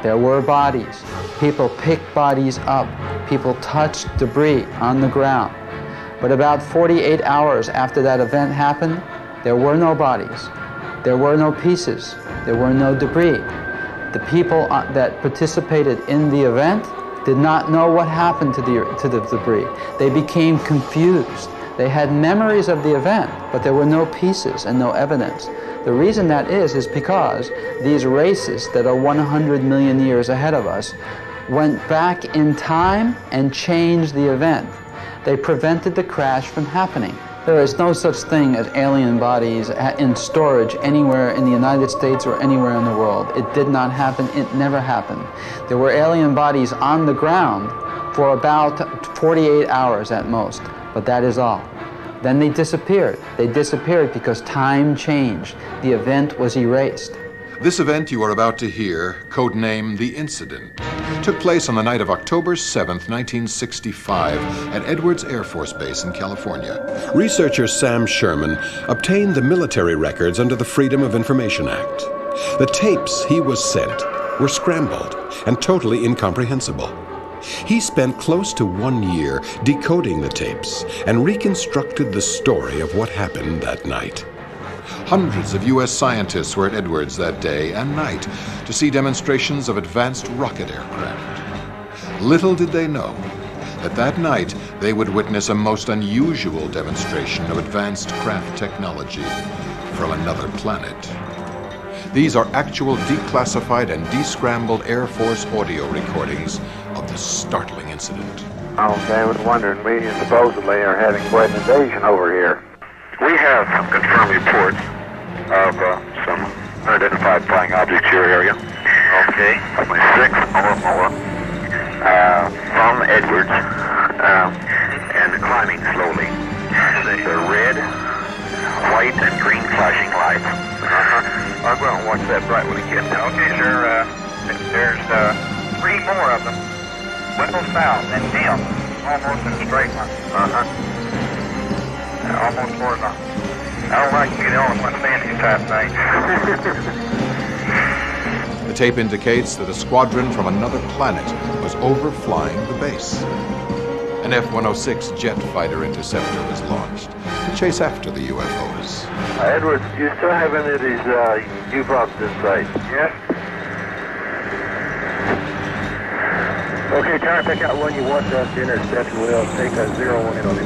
There were bodies. People picked bodies up. People touched debris on the ground. But about 48 hours after that event happened, there were no bodies. There were no pieces. There were no debris. The people that participated in the event did not know what happened to the debris. They became confused. They had memories of the event, but there were no pieces and no evidence. The reason that is because these races that are 100 million years ahead of us went back in time and changed the event. They prevented the crash from happening. There is no such thing as alien bodies in storage anywhere in the United States or anywhere in the world. It did not happen. It never happened. There were alien bodies on the ground for about 48 hours at most, but that is all. Then they disappeared. They disappeared because time changed. The event was erased. This event you are about to hear, codenamed The Incident, took place on the night of October 7th, 1965, at Edwards Air Force Base in California. Researcher Sam Sherman obtained the military records under the Freedom of Information Act. The tapes he was sent were scrambled and totally incomprehensible. He spent close to 1 year decoding the tapes and reconstructed the story of what happened that night. Hundreds of U.S. scientists were at Edwards that day and night to see demonstrations of advanced rocket aircraft. Little did they know that that night they would witness a most unusual demonstration of advanced craft technology from another planet. These are actual declassified and descrambled Air Force audio recordings of the startling incident. Okay, I was wondering, we supposedly are having quite an invasion over here. We have some confirmed reports of some unidentified flying objects in your area. Okay. Approximately 6 or more from Edwards and climbing slowly. They're red, white, and green flashing lights. I'll go out and watch that bright one again. Okay, sir. There's 3 more of them. Whistle south and dim, almost in a straight line. Almost horizontal. I don't like to get on with my fancy type thing. The tape indicates that a squadron from another planet was overflying the base. An F-106 jet fighter interceptor was launched to chase after the UFOs. Edwards, do you still have any of these U-boats in sight? Yes. Okay, try to pick out one you want us to intercept, and we'll take a 0-1 in on him.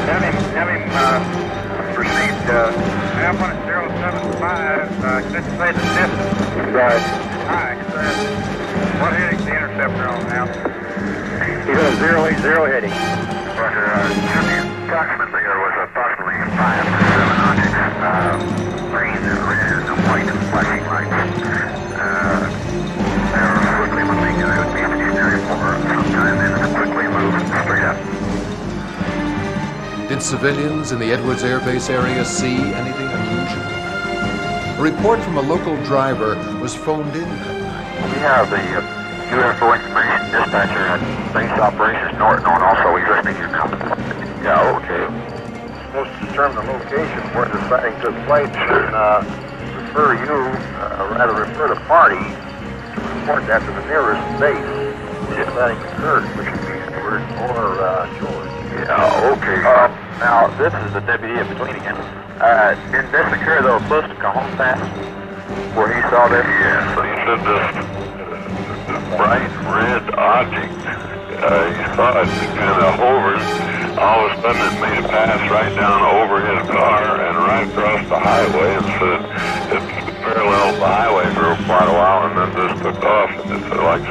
Have him proceed. Have one at 075. Let's say the distance. Right. Alright, what heading's the interceptor on now? He's on 080 heading. Approximately, there was approximately 5 to 7 objects. Green and red and white and flashing lights. They were quickly moving, and they would be stationary for some time, and quickly move straight up. Did civilians in the Edwards Air Base area see anything unusual? A report from a local driver was phoned in that night. We have the UFO information dispatcher at Base Operations Norton on also. He's listening to your comment. Yeah, okay. Supposed to determine the location where the sighting took place and refer to party to report that to the nearest base where the sighting occurred, which would be Edwards or George. Yeah, okay. Now, this is the deputy in between again. Did this occur, though, close to Cajon Pass, where he saw this? Yeah, so he said this bright red object. He saw it kind of hovered. All of a sudden, it made a pass right down over his car and right across the highway, and said it paralleled the highway for quite a while, and then just took off, and it said, like,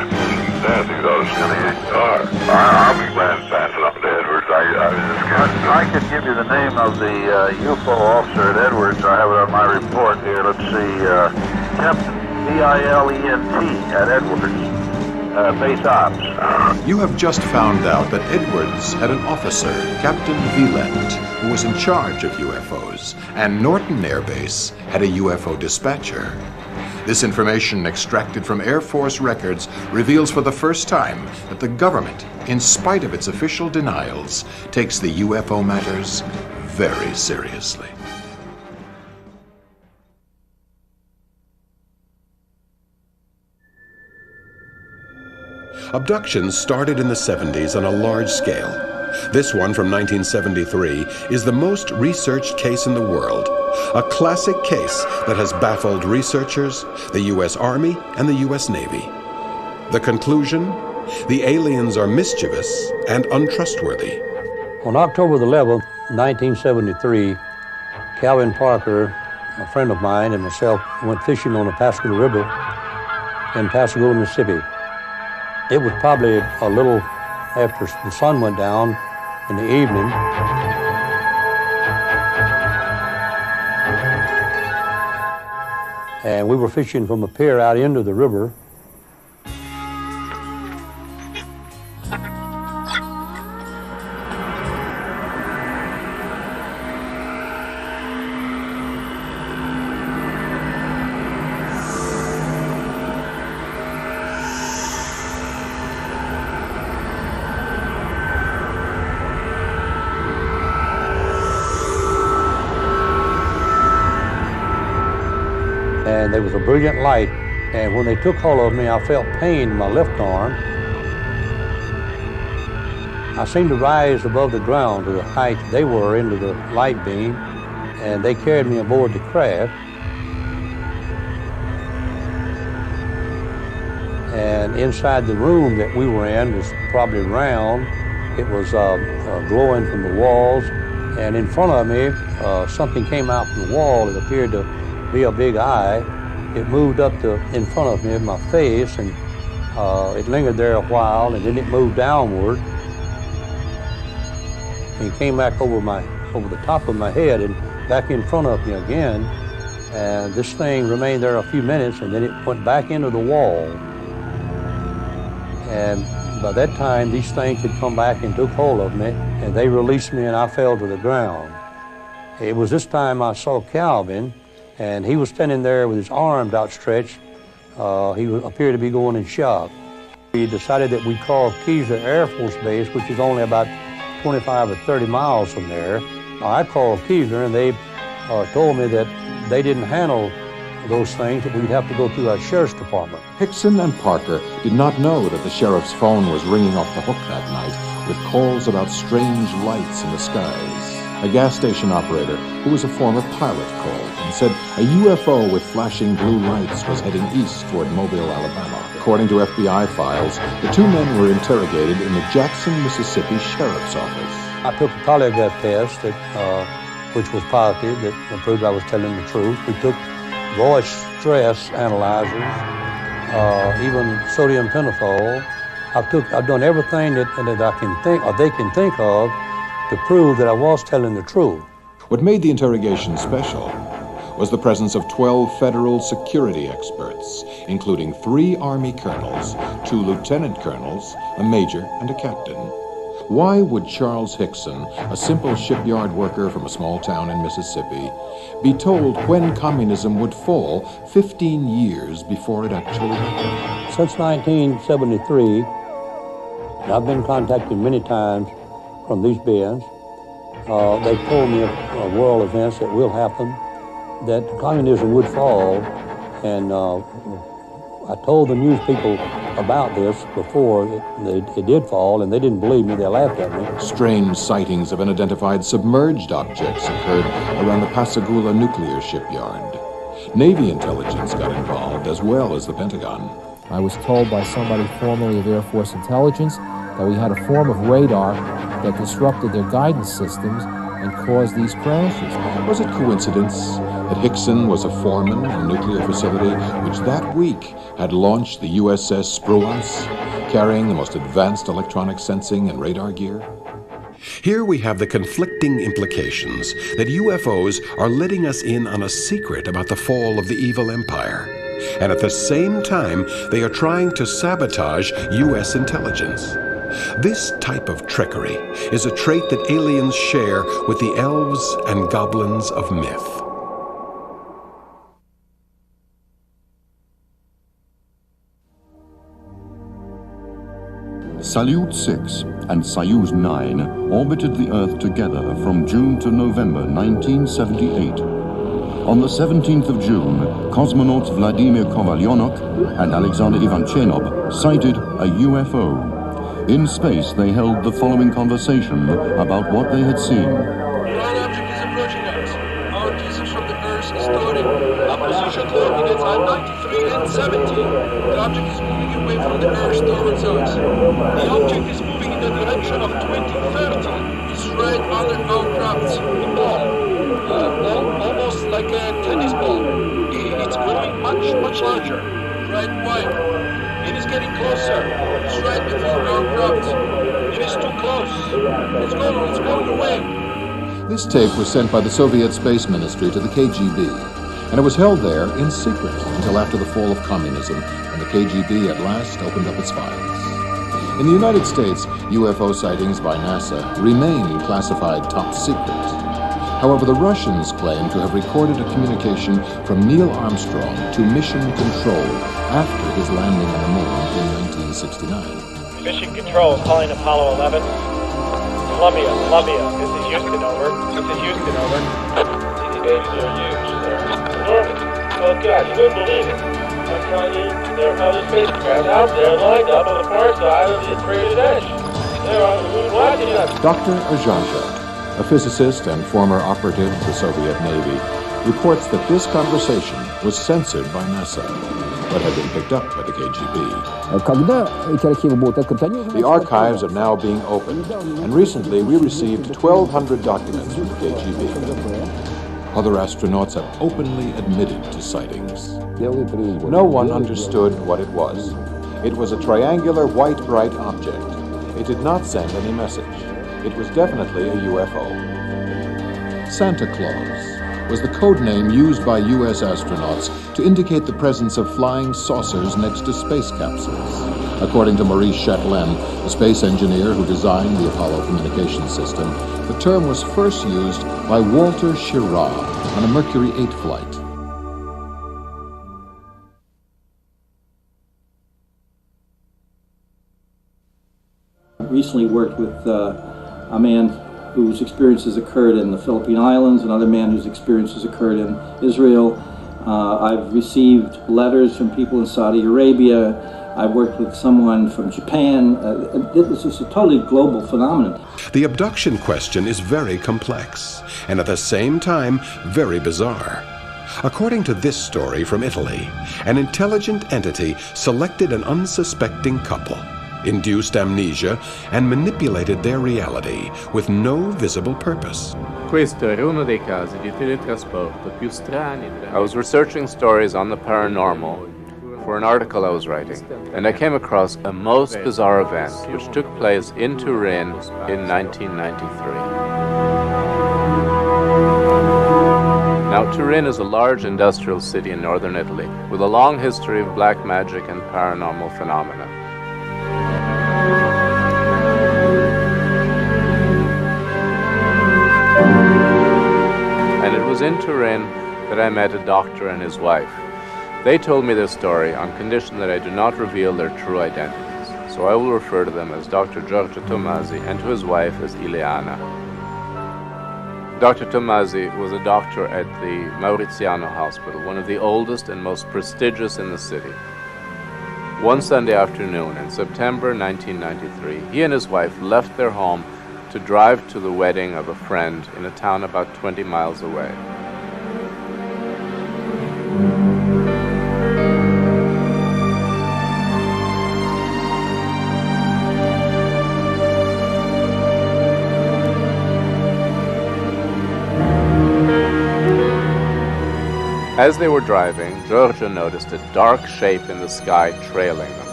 death. He thought it was going to hit his car. I'll be glad to pass it up to Edwards. I could give you the name of the UFO officer at Edwards. I have it on my report here. Let's see, Captain Vilent at Edwards. Base Ops. You have just found out that Edwards had an officer, Captain Vilent, who was in charge of UFOs, and Norton Air Base had a UFO dispatcher. This information extracted from Air Force records reveals for the first time that the government, in spite of its official denials, takes the UFO matters very seriously. Abductions started in the 70s on a large scale. This one from 1973 is the most researched case in the world, a classic case that has baffled researchers, the U.S. Army, and the U.S. Navy. The conclusion? The aliens are mischievous and untrustworthy. On October the 11th, 1973, Calvin Parker, a friend of mine, and myself went fishing on the Pascagoula River in Pascagoula, Mississippi. It was probably a little after the sun went down in the evening. And we were fishing from a pier out into the river. And there was a brilliant light, and when they took hold of me, I felt pain in my left arm. I seemed to rise above the ground to the height they were into the light beam, and they carried me aboard the craft. And inside the room that we were in was probably round. It was glowing from the walls, and in front of me, something came out from the wall. It appeared to be a big eye. It moved up in front of me in my face, and it lingered there a while, and then it moved downward. And it came back over the top of my head and back in front of me again. And this thing remained there a few minutes, and then it went back into the wall. And by that time, these things had come back and took hold of me, and they released me, and I fell to the ground. It was this time I saw Calvin, and he was standing there with his arms outstretched. He appeared to be going in shock. We decided that we'd call Keesler Air Force Base, which is only about 25 or 30 miles from there. I called Keesler, and they told me that they didn't handle those things, that we'd have to go through our sheriff's department. Hickson and Parker did not know that the sheriff's phone was ringing off the hook that night with calls about strange lights in the skies. A gas station operator, who was a former pilot, called and said a UFO with flashing blue lights was heading east toward Mobile, Alabama. According to FBI files, the two men were interrogated in the Jackson, Mississippi Sheriff's Office. I took a polygraph test, which was positive, that proved I was telling the truth. We took voice stress analyzers, even sodium pentothal. I've done everything that I can think, or they can think of, to prove that I was telling the truth. What made the interrogation special was the presence of 12 federal security experts, including 3 Army colonels, 2 lieutenant colonels, a major, and a captain. Why would Charles Hickson, a simple shipyard worker from a small town in Mississippi, be told when communism would fall 15 years before it actually happened? Since 1973, I've been contacted many times from these beings. They told me of world events that will happen, that communism would fall, and I told the news people about this before it did fall, and they didn't believe me. They laughed at me. Strange sightings of unidentified submerged objects occurred around the Pascagoula nuclear shipyard. Navy intelligence got involved, as well as the Pentagon. I was told by somebody formerly of Air Force Intelligence that we had a form of radar that disrupted their guidance systems and caused these crashes. Was it coincidence that Hickson was a foreman in a nuclear facility which that week had launched the USS Spruance, carrying the most advanced electronic sensing and radar gear? Here we have the conflicting implications that UFOs are letting us in on a secret about the fall of the evil empire. And at the same time, they are trying to sabotage U.S. intelligence. This type of trickery is a trait that aliens share with the elves and goblins of myth. Salyut 6 and Soyuz 9 orbited the Earth together from June to November 1978. On the 17th of June, cosmonauts Vladimir Kovalyonok and Alexander Ivanchenov sighted a UFO. In space, they held the following conversation about what they had seen. An object is approaching us. Our distance from the Earth is starting. Our position coordinates are 93 and 70. The object is moving away from the Earth towards us. The object is moving in the direction of 2030. It's right under our craft. A ball. Almost like a tennis ball. It's growing much larger. Right wide. It is getting closer. It's right before our craft. It is too close. It's going away. This tape was sent by the Soviet Space Ministry to the KGB, and it was held there in secret until after the fall of communism, when the KGB at last opened up its files. In the United States, UFO sightings by NASA remain classified top secret. However, the Russians claim to have recorded a communication from Neil Armstrong to Mission Control after his landing on the moon in 1969. Mission Control calling Apollo 11. Columbia. This is Houston, over. These babies are huge. They're enormous. Oh, God, you wouldn't believe it. I'm telling you, there are other spacecraft out there lined up on the far side of the created edge. They're on the moon watching us. Dr. Ajanja, a physicist and former operative of the Soviet Navy, reports that this conversation was censored by NASA, but had been picked up by the KGB. The archives are now being opened, and recently we received 1,200 documents from the KGB. Other astronauts have openly admitted to sightings. No one understood what it was. It was a triangular white bright object. It did not send any message. It was definitely a UFO. Santa Claus was the code name used by U.S. astronauts to indicate the presence of flying saucers next to space capsules. According to Maurice Chatelain, the space engineer who designed the Apollo communication system, the term was first used by Walter Schirra on a Mercury 8 flight. I recently worked with a man whose experiences occurred in the Philippine Islands, another man whose experiences occurred in Israel. I've received letters from people in Saudi Arabia. I've worked with someone from Japan. This is a totally global phenomenon. The abduction question is very complex, and at the same time, very bizarre. According to this story from Italy, an intelligent entity selected an unsuspecting couple, induced amnesia, and manipulated their reality with no visible purpose. Questo era uno dei casi di teletrasporto più strani. I was researching stories on the paranormal for an article I was writing, and I came across a most bizarre event which took place in Turin in 1993. Now, Turin is a large industrial city in northern Italy with a long history of black magic and paranormal phenomena. And it was in Turin that I met a doctor and his wife. They told me their story on condition that I do not reveal their true identities, so I will refer to them as Dr. Giorgio Tomasi and to his wife as Ileana. Dr. Tomasi was a doctor at the Mauriziano Hospital, one of the oldest and most prestigious in the city. One Sunday afternoon in September 1993, he and his wife left their home to drive to the wedding of a friend in a town about 20 miles away. As they were driving, Giorgio noticed a dark shape in the sky trailing them.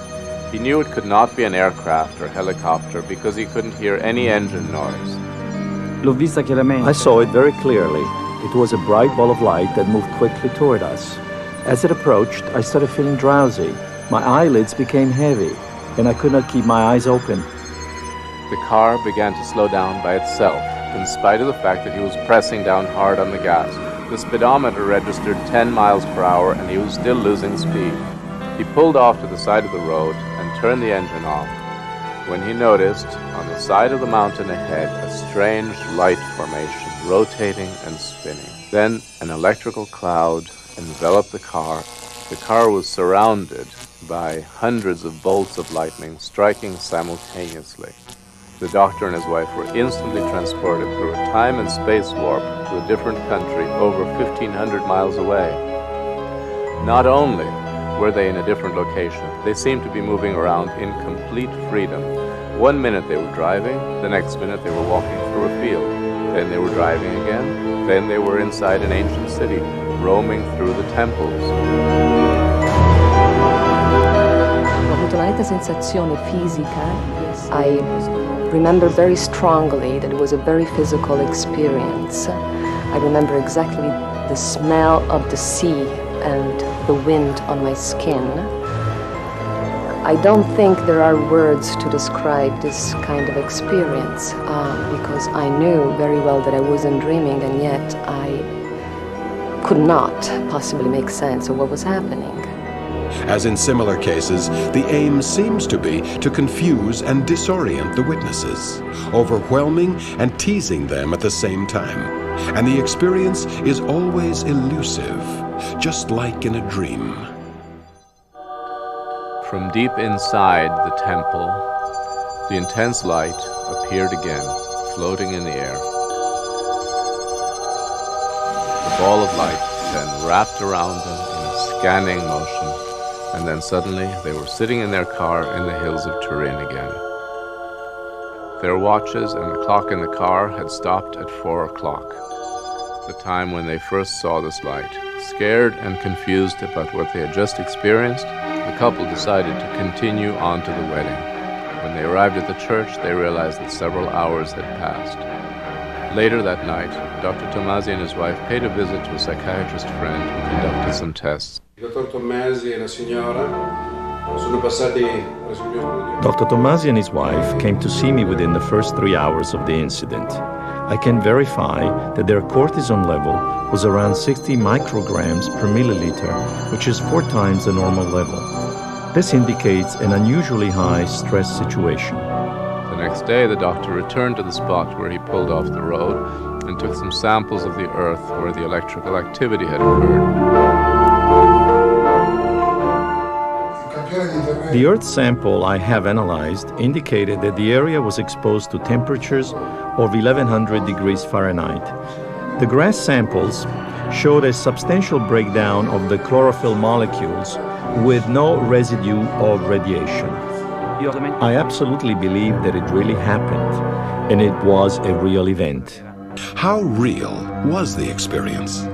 He knew it could not be an aircraft or helicopter because he couldn't hear any engine noise. I saw it very clearly. It was a bright ball of light that moved quickly toward us. As it approached, I started feeling drowsy. My eyelids became heavy, and I could not keep my eyes open. The car began to slow down by itself, in spite of the fact that he was pressing down hard on the gas. The speedometer registered 10 miles per hour, and he was still losing speed. He pulled off to the side of the road and turned the engine off. when he noticed on the side of the mountain ahead a strange light formation rotating and spinning. Then an electrical cloud enveloped the car. The car was surrounded by hundreds of bolts of lightning striking simultaneously. The doctor and his wife were instantly transported through a time and space warp to a different country over 1,500 miles away. Not only were they in a different location, they seemed to be moving around in complete freedom. 1 minute they were driving, the next minute they were walking through a field. Then they were driving again, then they were inside an ancient city, roaming through the temples. Ho avuto una netta sensazione fisica. I remember very strongly that it was a very physical experience. I remember exactly the smell of the sea and the wind on my skin. I don't think there are words to describe this kind of experience because I knew very well that I wasn't dreaming, and yet I could not possibly make sense of what was happening. As in similar cases, the aim seems to be to confuse and disorient the witnesses, overwhelming and teasing them at the same time. And the experience is always elusive, just like in a dream. From deep inside the temple, the intense light appeared again, floating in the air. The ball of light then wrapped around them in a scanning motion, and then suddenly they were sitting in their car in the hills of Turin again. Their watches and the clock in the car had stopped at 4 o'clock, the time when they first saw this light. Scared and confused about what they had just experienced, the couple decided to continue on to the wedding. When they arrived at the church, they realized that several hours had passed. Later that night, Dr. Tomasi and his wife paid a visit to a psychiatrist friend who conducted some tests. Dr. Tomasi and la signora sono passati presso il mio studio. Dr. Tomasi and his wife came to see me within the first 3 hours of the incident. I can verify that their cortisone level was around 60 micrograms per milliliter, which is 4 times the normal level. This indicates an unusually high stress situation. The next day, the doctor returned to the spot where he pulled off the road and took some samples of the earth where the electrical activity had occurred. The earth sample I have analyzed indicated that the area was exposed to temperatures of 1100 degrees Fahrenheit. The grass samples showed a substantial breakdown of the chlorophyll molecules with no residue of radiation. I absolutely believe that it really happened, and it was a real event. How real was the experience?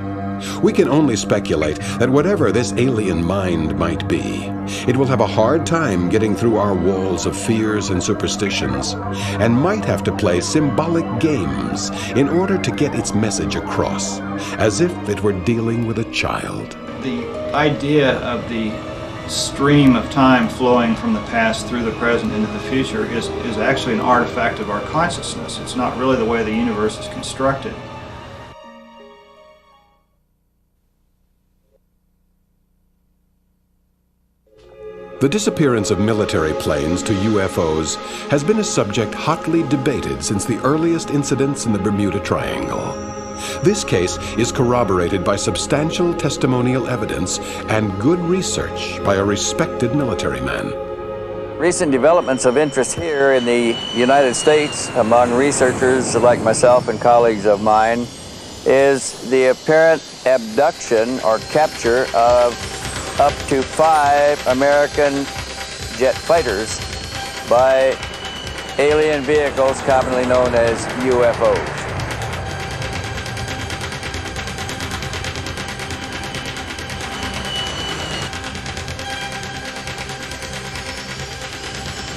We can only speculate that whatever this alien mind might be, it will have a hard time getting through our walls of fears and superstitions, and might have to play symbolic games in order to get its message across, as if it were dealing with a child. The idea of the stream of time flowing from the past through the present into the future is actually an artifact of our consciousness. It's not really the way the universe is constructed. The disappearance of military planes to UFOs has been a subject hotly debated since the earliest incidents in the Bermuda Triangle. This case is corroborated by substantial testimonial evidence and good research by a respected military man. Recent developments of interest here in the United States among researchers like myself and colleagues of mine is the apparent abduction or capture of up to 5 American jet fighters by alien vehicles commonly known as UFOs.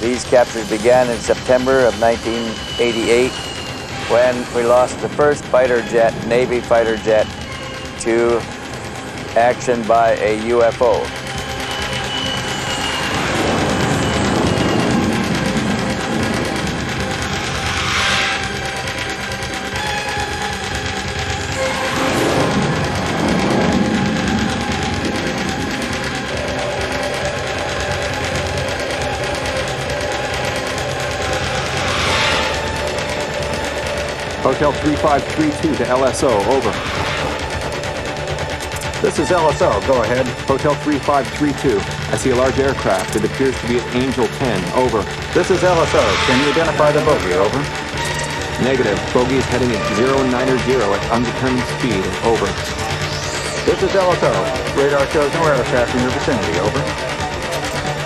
These captures began in September of 1988 when we lost the first fighter jet, Navy fighter jet, to action by a UFO. Hotel 3532 to LSO, over. This is LSO, go ahead. Hotel 3532. I see a large aircraft. It appears to be at Angel 10, over. This is LSO. Can you identify the bogey, over? Negative. Bogey is heading at 090 at undetermined speed, over. This is LSO. Radar shows no aircraft in your vicinity, over.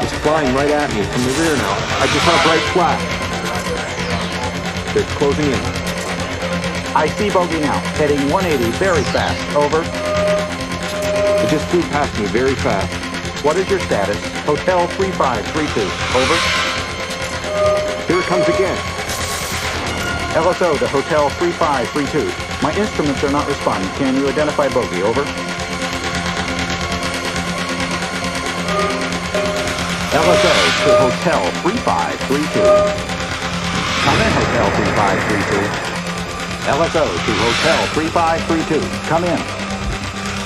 It's flying right at me from the rear now. I just saw a bright flash. They're closing in. I see bogey now, heading 180, very fast, over. It just flew past me very fast. What is your status? Hotel 3532, over. Here it comes again. LSO to Hotel 3532. My instruments are not responding. Can you identify bogey, over? LSO to Hotel 3532. Come in, Hotel 3532. LSO to Hotel 3532. Come in.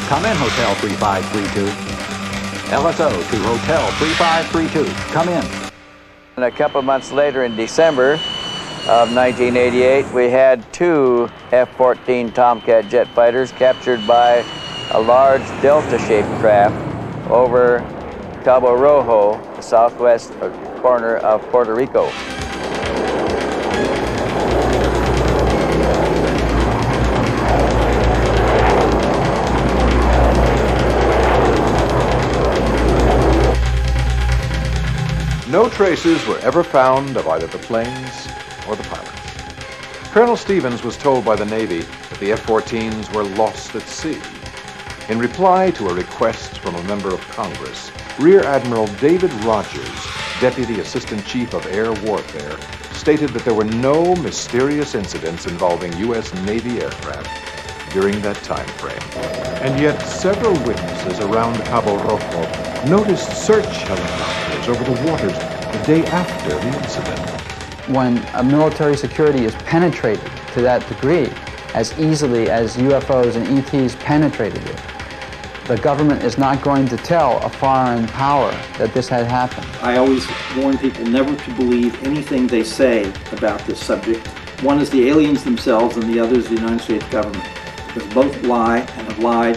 Come in, Hotel 3532. LSO to Hotel 3532. Come in. And a couple months later, in December of 1988, we had two F-14 Tomcat jet fighters captured by a large delta-shaped craft over Cabo Rojo, the southwest corner of Puerto Rico. No traces were ever found of either the planes or the pilots. Colonel Stevens was told by the Navy that the F-14s were lost at sea. In reply to a request from a member of Congress, Rear Admiral David Rogers, Deputy Assistant Chief of Air Warfare, stated that there were no mysterious incidents involving U.S. Navy aircraft during that time frame. And yet several witnesses around Cabo Rojo noticed search helicopters over the waters the day after the incident. When a military security is penetrated to that degree, as easily as UFOs and ETs penetrated it, the government is not going to tell a foreign power that this had happened. I always warn people never to believe anything they say about this subject. One is the aliens themselves and the other is the United States government, because both lie and have lied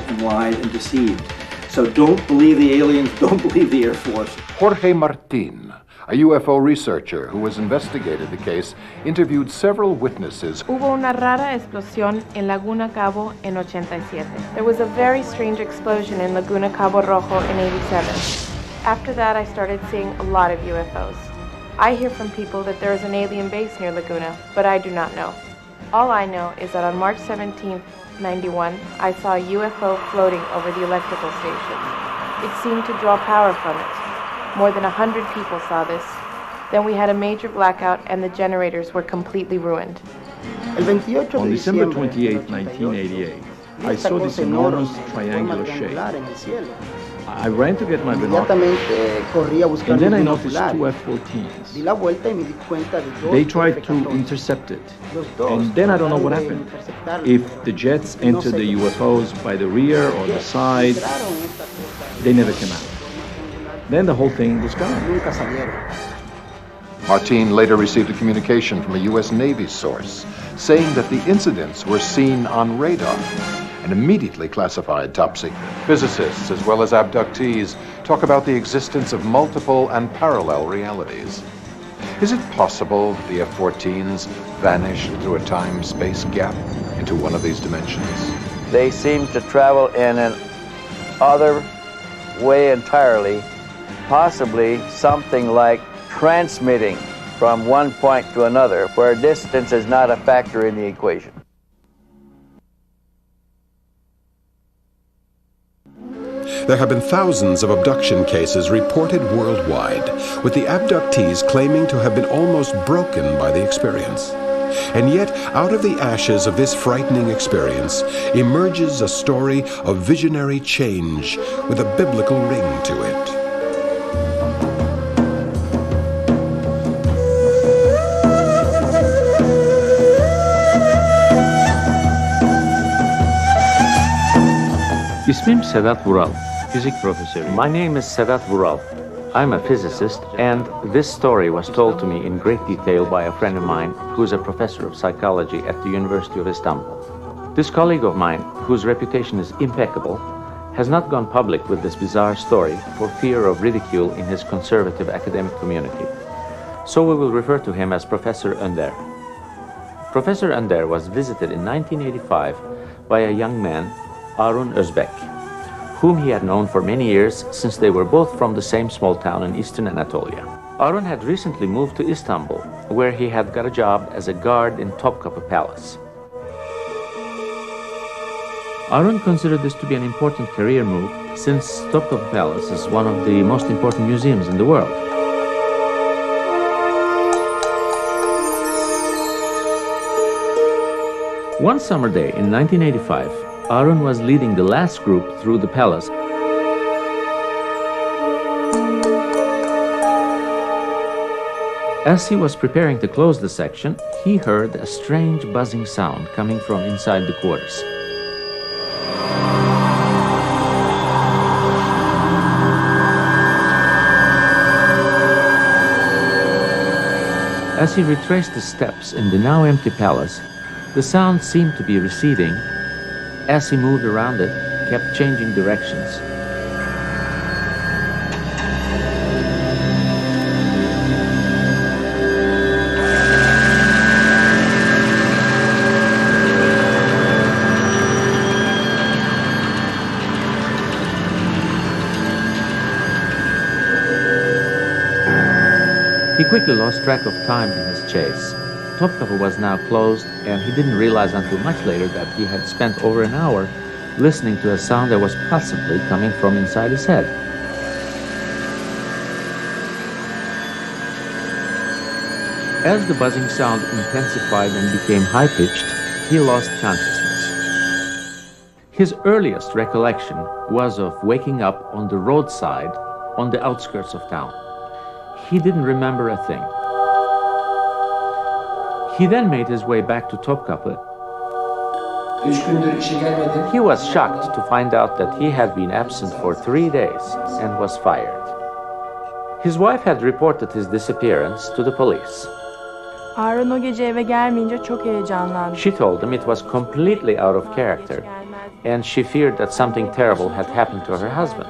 and deceived. So don't believe the aliens, don't believe the Air Force. Jorge Martin, a UFO researcher who has investigated the case, interviewed several witnesses. Hubo una rara explosión en Laguna Cabo en 87. There was a very strange explosion in Laguna Cabo Rojo in 87. After that, I started seeing a lot of UFOs. I hear from people that there is an alien base near Laguna, but I do not know. All I know is that on March 17th, 91, I saw a UFO floating over the electrical station. It seemed to draw power from it. More than 100 people saw this. Then we had a major blackout and the generators were completely ruined. On December 28, 1988, I saw this enormous triangular shape. I ran to get my binoculars, and then I noticed two F-14s. They tried to intercept it, and then I don't know what happened. If the jets entered the UFOs by the rear or the side, they never came out. Then the whole thing was gone. Martin later received a communication from a U.S. Navy source saying that the incidents were seen on radar and immediately classified top secret. Physicists, as well as abductees, talk about the existence of multiple and parallel realities. Is it possible that the F-14s vanished through a time-space gap into one of these dimensions? They seem to travel in an other way entirely, possibly something like transmitting from one point to another, where distance is not a factor in the equation. There have been thousands of abduction cases reported worldwide, with the abductees claiming to have been almost broken by the experience. And yet, out of the ashes of this frightening experience emerges a story of visionary change with a biblical ring to it. İsmim Sedat Vural, fizik profesörüyüm. My name is Sedat Vural. I'm a physicist, and this story was told to me in great detail by a friend of mine who's a professor of psychology at the University of Istanbul. This colleague of mine, whose reputation is impeccable, has not gone public with this bizarre story for fear of ridicule in his conservative academic community. So we will refer to him as Professor Önder. Professor Önder was visited in 1985 by a young man, Arun Özbek, whom he had known for many years since they were both from the same small town in eastern Anatolia. Arun had recently moved to Istanbul, where he had got a job as a guard in Topkapı Palace. Arun considered this to be an important career move, since Topkapı Palace is one of the most important museums in the world. One summer day in 1985, Arun was leading the last group through the palace. As he was preparing to close the section, he heard a strange buzzing sound coming from inside the quarters. As he retraced his steps in the now empty palace, the sound seemed to be receding. As he moved around it, kept changing directions. He quickly lost track of time in his chase. Topkapı was now closed, and he didn't realize until much later that he had spent over an hour listening to a sound that was possibly coming from inside his head. As the buzzing sound intensified and became high-pitched, he lost consciousness. His earliest recollection was of waking up on the roadside on the outskirts of town. He didn't remember a thing. He then made his way back to Topkapı. He was shocked to find out that he had been absent for 3 days and was fired. His wife had reported his disappearance to the police. Arun o gece eve gelmeyince çok heyecanlandı. She told him it was completely out of character, and she feared that something terrible had happened to her husband.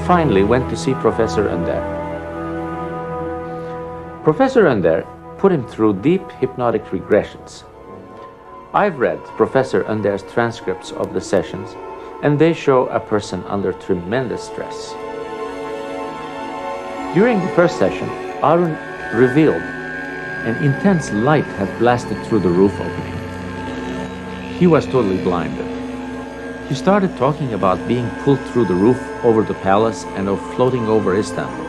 Finally went to see Professor Önder. Professor Önder put him through deep hypnotic regressions. I've read Professor Önder's transcripts of the sessions, and they show a person under tremendous stress. During the first session, Arun revealed an intense light had blasted through the roof opening. He was totally blinded. He started talking about being pulled through the roof over the palace and of floating over Istanbul.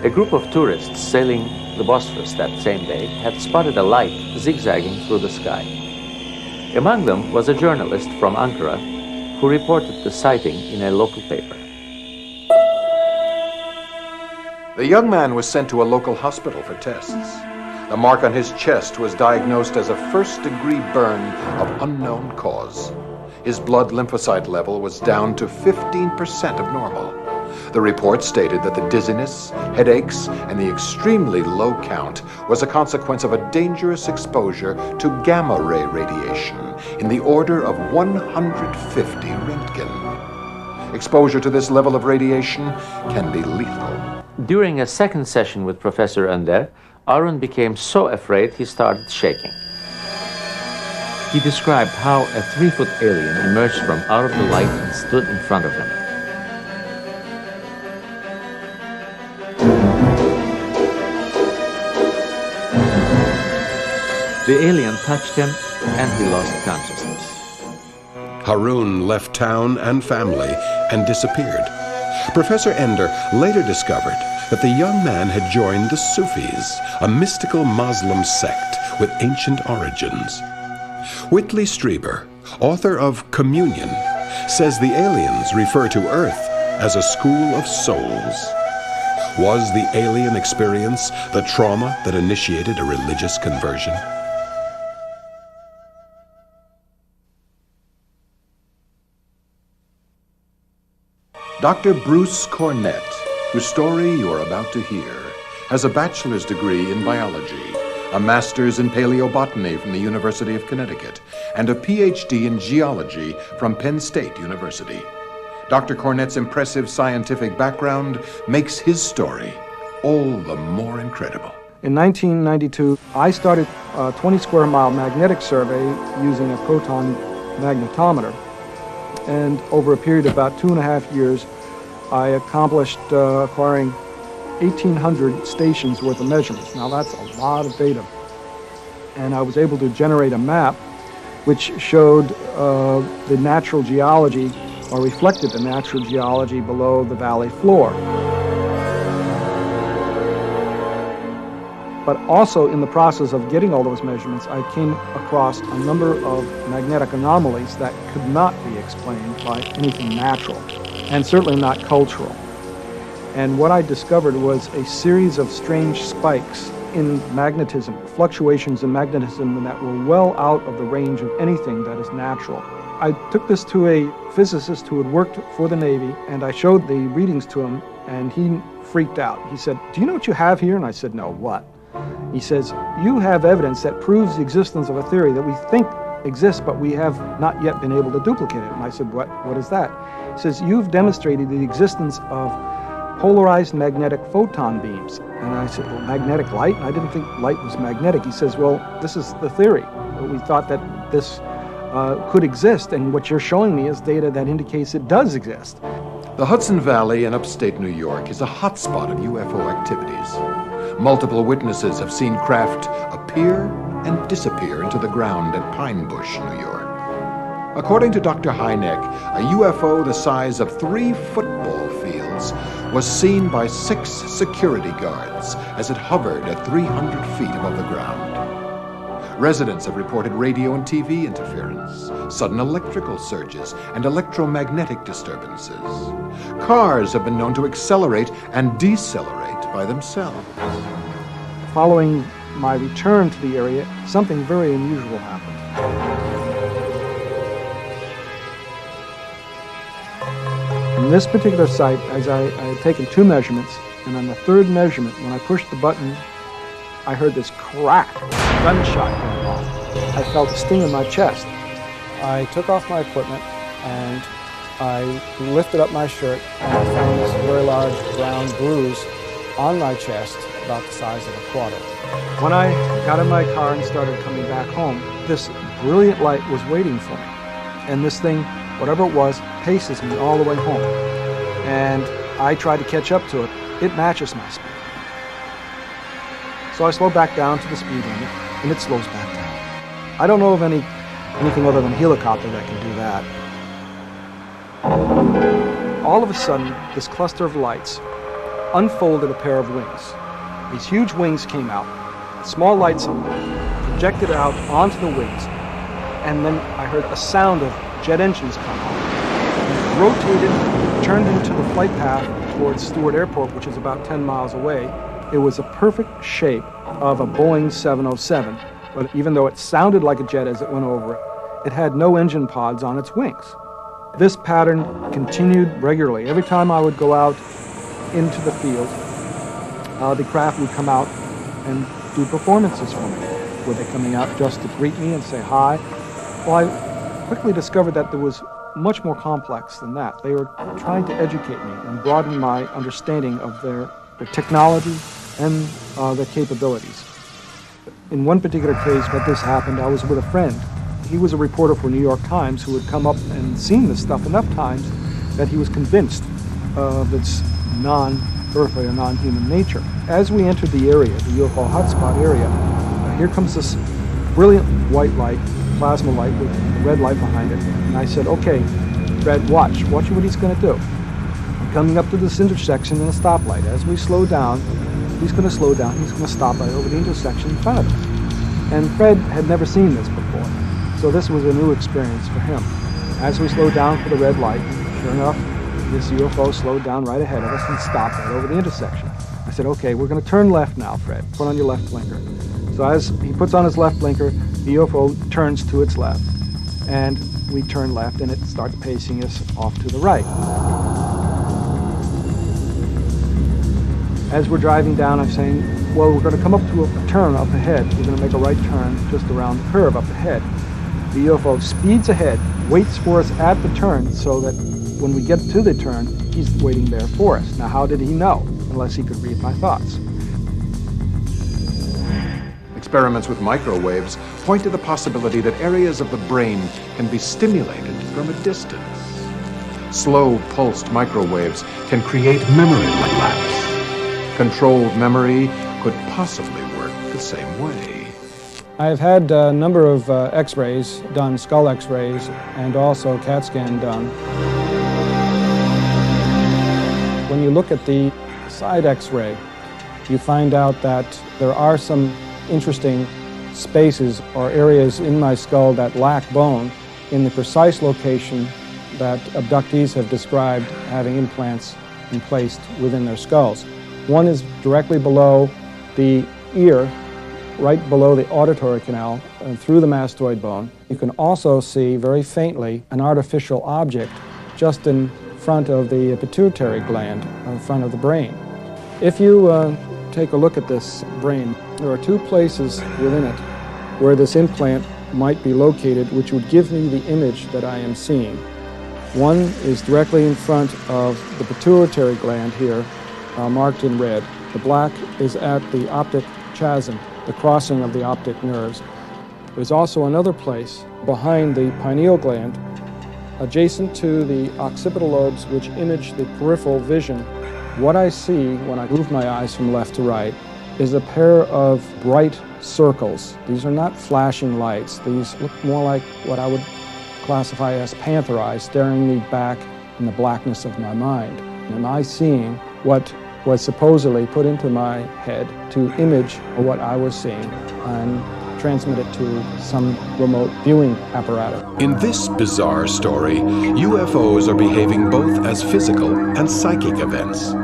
A group of tourists sailing the Bosphorus that same day had spotted a light zigzagging through the sky. Among them was a journalist from Ankara who reported the sighting in a local paper. The young man was sent to a local hospital for tests. The mark on his chest was diagnosed as a first-degree burn of unknown cause. His blood lymphocyte level was down to 15% of normal. The report stated that the dizziness, headaches, and the extremely low count was a consequence of a dangerous exposure to gamma ray radiation in the order of 150 Röntgen. Exposure to this level of radiation can be lethal. During a second session with Professor Önder, Arun became so afraid he started shaking. He described how a 3-foot alien emerged from out of the light and stood in front of him. The alien touched him and he lost consciousness. Harun left town and family and disappeared. Professor Ender later discovered that the young man had joined the Sufis, a mystical Muslim sect with ancient origins. Whitley Strieber, author of Communion, says the aliens refer to Earth as a school of souls. Was the alien experience the trauma that initiated a religious conversion? Dr. Bruce Cornett, whose story you are about to hear, has a bachelor's degree in biology, a master's in paleobotany from the University of Connecticut, and a PhD in geology from Penn State University. Dr. Cornett's impressive scientific background makes his story all the more incredible. In 1992, I started a 20 square mile magnetic survey using a proton magnetometer. And over a period of about 2.5 years, I accomplished acquiring 1,800 stations worth of measurements. Now that's a lot of data. And I was able to generate a map which showed the natural geology, or reflected the natural geology below the valley floor. But also in the process of getting all those measurements, I came across a number of magnetic anomalies that could not be explained by anything natural, and certainly not cultural. And what I discovered was a series of strange spikes in magnetism, fluctuations in magnetism that were well out of the range of anything that is natural. I took this to a physicist who had worked for the Navy, and I showed the readings to him, and he freaked out. He said, "Do you know what you have here?" And I said, "No, what?" He says, "You have evidence that proves the existence of a theory that we think exists, but we have not yet been able to duplicate it." And I said, what is that? He says, "You've demonstrated the existence of polarized magnetic photon beams." And I said, "Well, magnetic light?" And I didn't think light was magnetic. He says, "Well, this is the theory. We thought that this could exist, and what you're showing me is data that indicates it does exist." The Hudson Valley in upstate New York is a hotspot of UFO activities. Multiple witnesses have seen craft appear and disappear into the ground at Pine Bush, New York. According to Dr. Hynek, a UFO the size of 3 football fields was seen by 6 security guards as it hovered at 300 feet above the ground. Residents have reported radio and TV interference, sudden electrical surges, and electromagnetic disturbances. Cars have been known to accelerate and decelerate by themselves. Following my return to the area, something very unusual happened. In this particular site, as I had taken 2 measurements, and on the 3rd measurement, when I pushed the button, I heard this crack, gunshot going off. I felt a sting in my chest. I took off my equipment and I lifted up my shirt and I found this very large brown bruise on my chest about the size of a quarter. When I got in my car and started coming back home, this brilliant light was waiting for me. And this thing, whatever it was, paces me all the way home. And I tried to catch up to it. It matches my speed. So I slow back down to the speed limit, and it slows back down. I don't know of anything other than a helicopter that can do that. All of a sudden, this cluster of lights unfolded a pair of wings. These huge wings came out, small lights projected out onto the wings, and then I heard a sound of jet engines come on. It rotated, turned into the flight path towards Stewart Airport, which is about 10 miles away. It was a perfect shape of a Boeing 707, but even though it sounded like a jet as it went over it, it had no engine pods on its wings. This pattern continued regularly. Every time I would go out into the field, the craft would come out and do performances for me. Were they coming out just to greet me and say hi? Well, I quickly discovered that there was much more complex than that. They were trying to educate me and broaden my understanding of their technology and their capabilities. In one particular case, when this happened, I was with a friend. He was a reporter for New York Times who had come up and seen this stuff enough times that he was convinced of its non-earthly or non-human nature. As we entered the area, the UFO hotspot area, here comes this brilliant white light, plasma light with a red light behind it. And I said, "Okay, Fred, watch what he's going to do." coming up to this intersection in a stoplight. As we slow down, he's going to slow down. He's going to stop right over the intersection in front of him. And Fred had never seen this before, so this was a new experience for him. As we slowed down for the red light, sure enough, this UFO slowed down right ahead of us and stopped right over the intersection. I said, okay, we're going to turn left now, Fred. Put on your left blinker. So as he puts on his left blinker, the UFO turns to its left. And we turn left, and it starts pacing us off to the right. As we're driving down, I'm saying, well, we're going to come up to a turn up ahead. We're going to make a right turn just around the curve up ahead. The UFO speeds ahead, waits for us at the turn so that when we get to the turn, he's waiting there for us. Now, how did he know? Unless he could read my thoughts. Experiments with microwaves point to the possibility that areas of the brain can be stimulated from a distance. Slow pulsed microwaves can create memory lapse. Controlled memory could possibly work the same way. I've had a number of x-rays done, skull x-rays, and also CAT scan done. When you look at the side x-ray, you find out that there are some interesting spaces or areas in my skull that lack bone in the precise location that abductees have described having implants placed within their skulls. One is directly below the ear, right below the auditory canal, and through the mastoid bone. You can also see very faintly an artificial object just in front of the pituitary gland, in front of the brain. If you take a look at this brain, there are two places within it where this implant might be located, which would give me the image that I am seeing. One is directly in front of the pituitary gland here, marked in red. The black is at the optic chiasm, the crossing of the optic nerves. There's also another place behind the pineal gland, adjacent to the occipital lobes, which image the peripheral vision. What I see when I move my eyes from left to right is a pair of bright circles. These are not flashing lights. These look more like what I would classify as panther eyes, staring me back in the blackness of my mind. Am I seeing what was supposedly put into my head to image what I was seeing and transmit it to some remote viewing apparatus? In this bizarre story, UFOs are behaving both as physical and psychic events.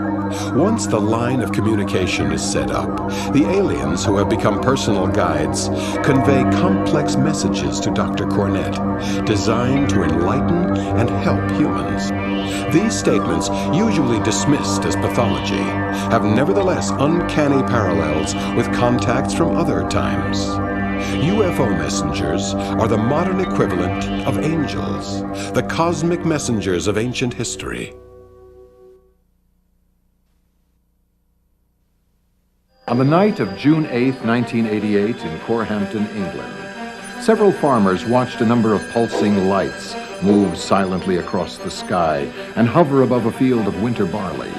Once the line of communication is set up, the aliens, who have become personal guides, convey complex messages to Dr. Cornett, designed to enlighten and help humans. These statements, usually dismissed as pathology, have nevertheless uncanny parallels with contacts from other times. UFO messengers are the modern equivalent of angels, the cosmic messengers of ancient history. On the night of June 8, 1988, in Corhampton, England, several farmers watched a number of pulsing lights move silently across the sky and hover above a field of winter barley.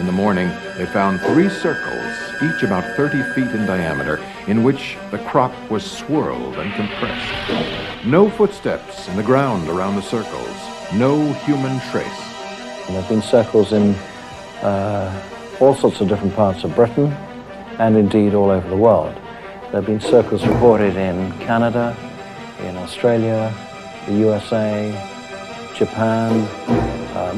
In the morning, they found 3 circles, each about 30 feet in diameter, in which the crop was swirled and compressed. No footsteps in the ground around the circles, no human trace. There have been circles in all sorts of different parts of Britain, and indeed all over the world. There have been circles reported in Canada, in Australia, the USA, Japan,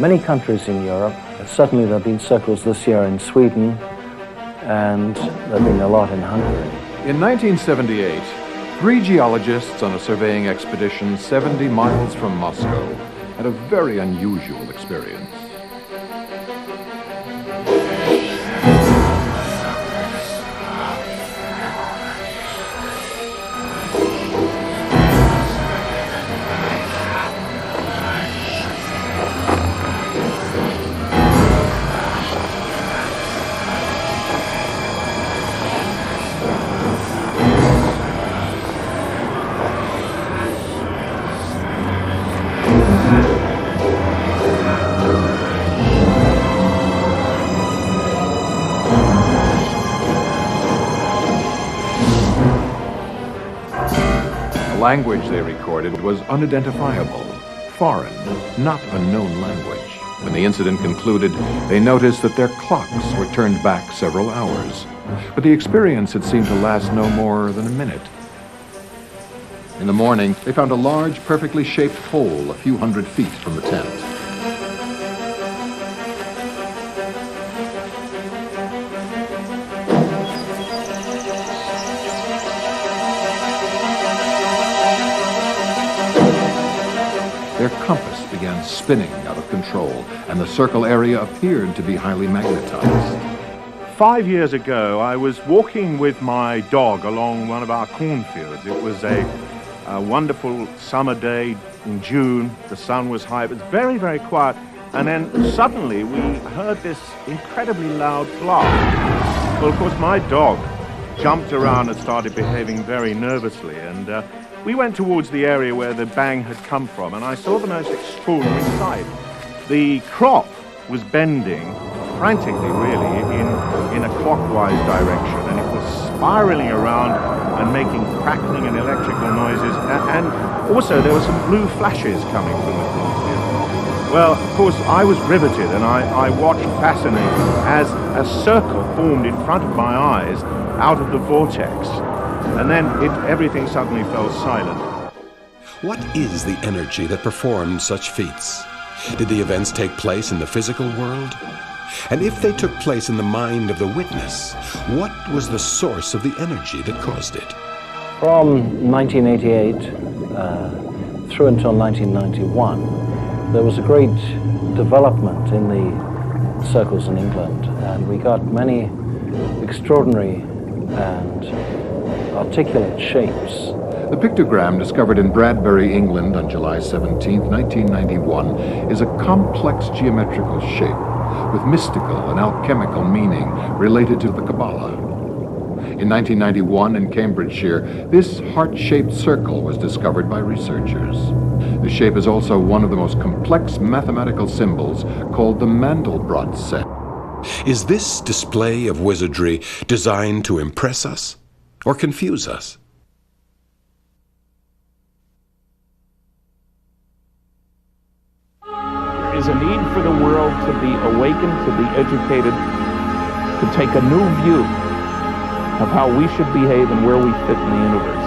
many countries in Europe. Certainly there have been circles this year in Sweden, and there have been a lot in Hungary. In 1978, 3 geologists on a surveying expedition 70 miles from Moscow had a very unusual experience. The language they recorded was unidentifiable, foreign, not a known language. When the incident concluded, they noticed that their clocks were turned back several hours. But the experience had seemed to last no more than a minute. In the morning, they found a large, perfectly shaped hole a few hundred feet from the tent. Their compass began spinning out of control, and the circle area appeared to be highly magnetized. 5 years ago, I was walking with my dog along one of our cornfields. It was a wonderful summer day in June. The sun was high. It was very, very quiet. And then suddenly we heard this incredibly loud blast. Well, of course, my dog jumped around and started behaving very nervously. And we went towards the area where the bang had come from, and I saw the most extraordinary sight. The crop was bending frantically, really, in a clockwise direction, and it was spiraling around and making crackling and electrical noises, and also there were some blue flashes coming from the cornfield. Well, of course, I was riveted, and I watched fascinated as a circle formed in front of my eyes out of the vortex. And then everything suddenly fell silent. What is the energy that performed such feats? Did the events take place in the physical world? And if they took place in the mind of the witness, what was the source of the energy that caused it? From 1988 through until 1991, there was a great development in the circles in England, and we got many extraordinary and articulate shapes. The pictogram discovered in Bradbury, England on July 17, 1991 is a complex geometrical shape with mystical and alchemical meaning related to the Kabbalah. In 1991 in Cambridgeshire, this heart-shaped circle was discovered by researchers. The shape is also one of the most complex mathematical symbols called the Mandelbrot set. Is this display of wizardry designed to impress us or confuse us? There is a need for the world to be awakened, to be educated, to take a new view of how we should behave and where we fit in the universe.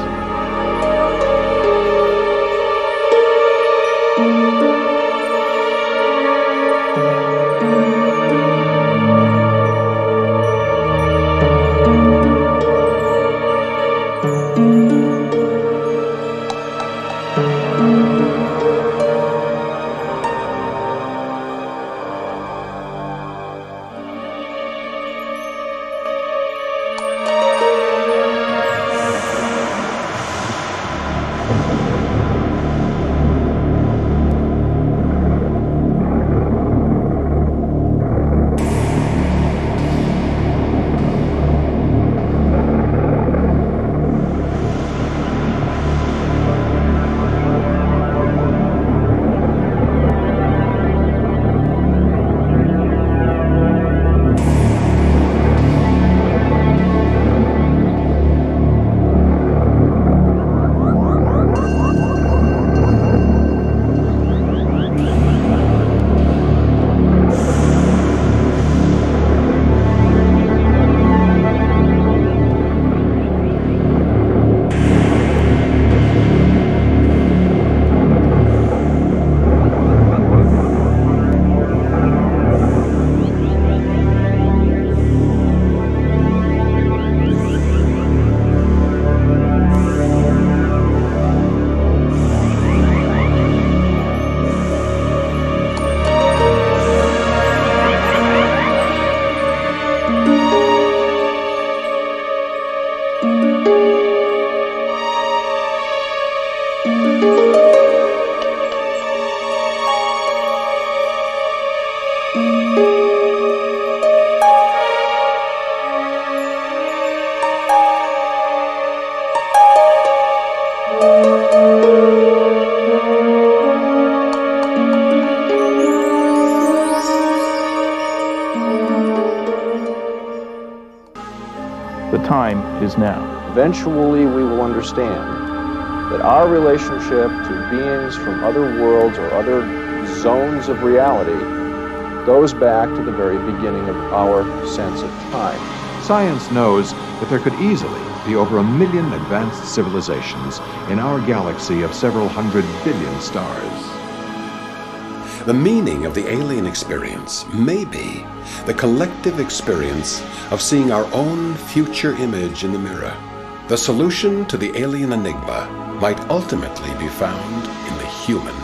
The time is now. Eventually we will understand that our relationship to beings from other worlds or other zones of reality goes back to the very beginning of our sense of time. Science knows that there could easily be over 1 million advanced civilizations in our galaxy of several 100 billion stars. The meaning of the alien experience may be the collective experience of seeing our own future image in the mirror. The solution to the alien enigma might ultimately be found in the human